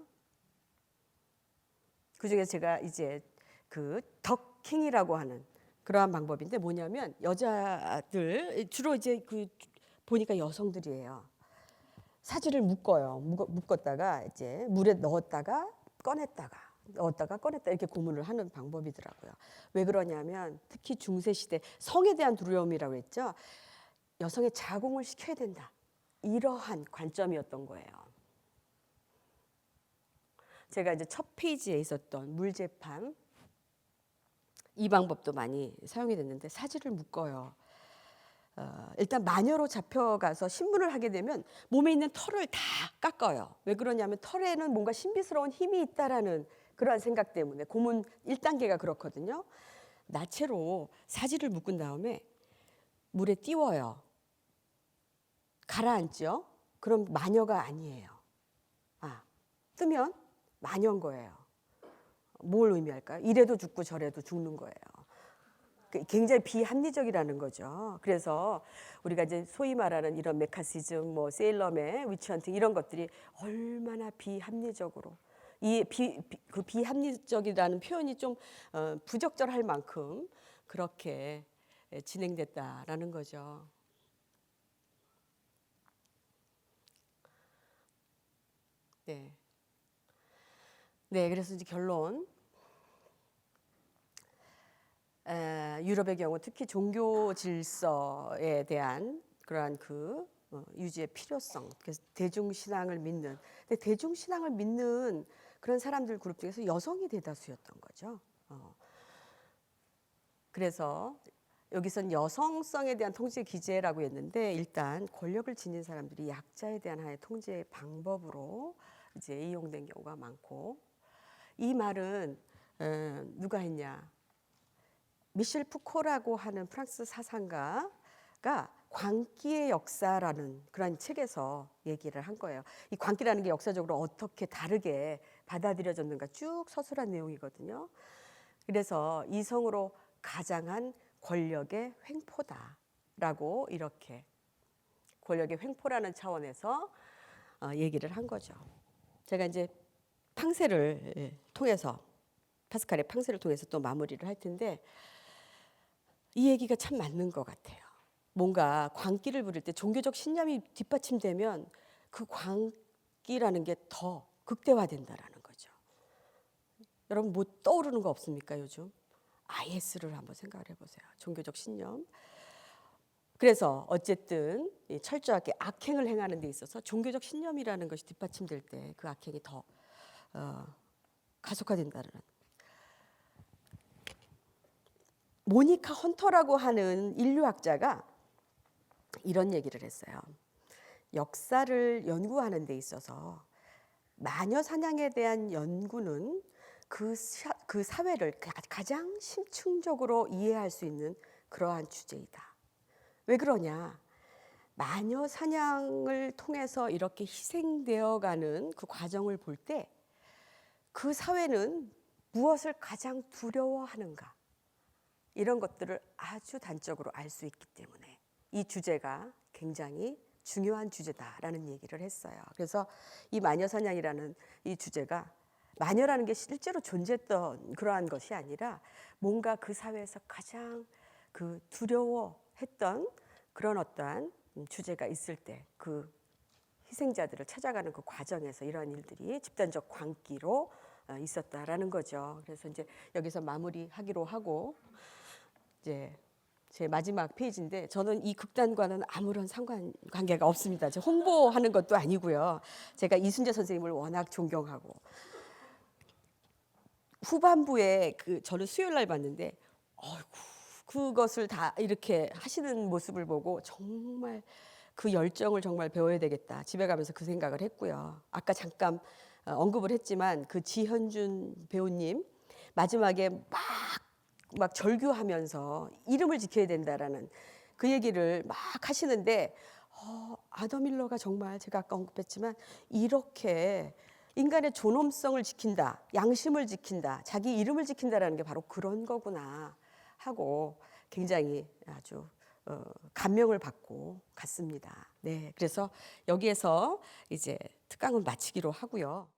그중에 제가 이제 그 덕킹이라고 하는 그러한 방법인데 뭐냐면 여자들 주로 이제 그 보니까 여성들이에요. 사지를 묶어요. 묶었다가 이제 물에 넣었다가 꺼냈다가 넣었다가 꺼냈다 이렇게 고문을 하는 방법이더라고요. 왜 그러냐면 특히 중세 시대 성에 대한 두려움이라고 했죠. 여성의 자궁을 시켜야 된다. 이러한 관점이었던 거예요. 제가 이제 첫 페이지에 있었던 물재판 이 방법도 많이 사용이 됐는데 사지를 묶어요. 일단 마녀로 잡혀가서 신문을 하게 되면 몸에 있는 털을 다 깎아요. 왜 그러냐면 털에는 뭔가 신비스러운 힘이 있다라는 그러한 생각 때문에 고문 1단계가 그렇거든요. 나체로 사지를 묶은 다음에 물에 띄워요. 가라앉죠. 그럼 마녀가 아니에요. 뜨면 마녀인 거예요. 뭘 의미할까요? 이래도 죽고 저래도 죽는 거예요. 굉장히 비합리적이라는 거죠. 그래서 우리가 이제 소위 말하는 이런 메카시즘, 뭐 세일러맨, 위치헌팅 이런 것들이 얼마나 비합리적으로 그 비합리적이라는 표현이 좀 부적절할 만큼 그렇게 진행됐다라는 거죠. 네. 네, 그래서 이제 결론. 유럽의 경우 특히 종교 질서에 대한 그러한 그 유지의 필요성, 그래서 대중신앙을 믿는, 근데 대중신앙을 믿는 그런 사람들 그룹 중에서 여성이 대다수였던 거죠. 그래서 여기선 여성성에 대한 통제 기제라고 했는데 일단 권력을 지닌 사람들이 약자에 대한 하나의 통제 방법으로 이제 이용된 경우가 많고 이 말은 누가 했냐? 미셸 푸코라고 하는 프랑스 사상가가 광기의 역사라는 그런 책에서 얘기를 한 거예요. 이 광기라는 게 역사적으로 어떻게 다르게 받아들여졌는가 쭉 서술한 내용이거든요. 그래서 이성으로 가장한 권력의 횡포다라고 이렇게 권력의 횡포라는 차원에서 얘기를 한 거죠. 제가 이제 팡세를 통해서 파스칼의 팡세를 통해서 또 마무리를 할 텐데 이 얘기가 참 맞는 것 같아요. 뭔가 광기를 부릴 때 종교적 신념이 뒷받침되면 그 광기라는 게 더 극대화된다라는 거죠. 여러분 뭐 떠오르는 거 없습니까 요즘? IS를 한번 생각을 해보세요. 종교적 신념. 그래서 어쨌든 철저하게 악행을 행하는 데 있어서 종교적 신념이라는 것이 뒷받침될 때 그 악행이 더 가속화된다는. 모니카 헌터라고 하는 인류학자가 이런 얘기를 했어요. 역사를 연구하는 데 있어서 마녀 사냥에 대한 연구는 그 사회를 가장 심층적으로 이해할 수 있는 그러한 주제이다. 왜 그러냐? 마녀 사냥을 통해서 이렇게 희생되어가는 그 과정을 볼 때 그 사회는 무엇을 가장 두려워하는가? 이런 것들을 아주 단적으로 알 수 있기 때문에 이 주제가 굉장히 중요한 주제다라는 얘기를 했어요. 그래서 이 마녀사냥이라는 이 주제가 마녀라는 게 실제로 존재했던 그러한 것이 아니라 뭔가 그 사회에서 가장 그 두려워했던 그런 어떠한 주제가 있을 때 그 희생자들을 찾아가는 그 과정에서 이러한 일들이 집단적 광기로 있었다라는 거죠. 그래서 이제 여기서 마무리하기로 하고 이제 제 마지막 페이지인데 저는 이 극단과는 아무런 상관관계가 없습니다. 제 홍보하는 것도 아니고요. 제가 이순재 선생님을 워낙 존경하고 후반부에 저는 수요일 날 봤는데 어이구 그것을 다 이렇게 하시는 모습을 보고 정말 그 열정을 정말 배워야 되겠다. 집에 가면서 그 생각을 했고요. 아까 잠깐 언급을 했지만 그 지현준 배우님 마지막에 막 절규하면서 이름을 지켜야 된다라는 그 얘기를 막 하시는데 아더 밀러가 정말 제가 아까 언급했지만 이렇게 인간의 존엄성을 지킨다, 양심을 지킨다, 자기 이름을 지킨다라는 게 바로 그런 거구나 하고 굉장히 아주 감명을 받고 갔습니다. 네, 그래서 여기에서 이제 특강을 마치기로 하고요.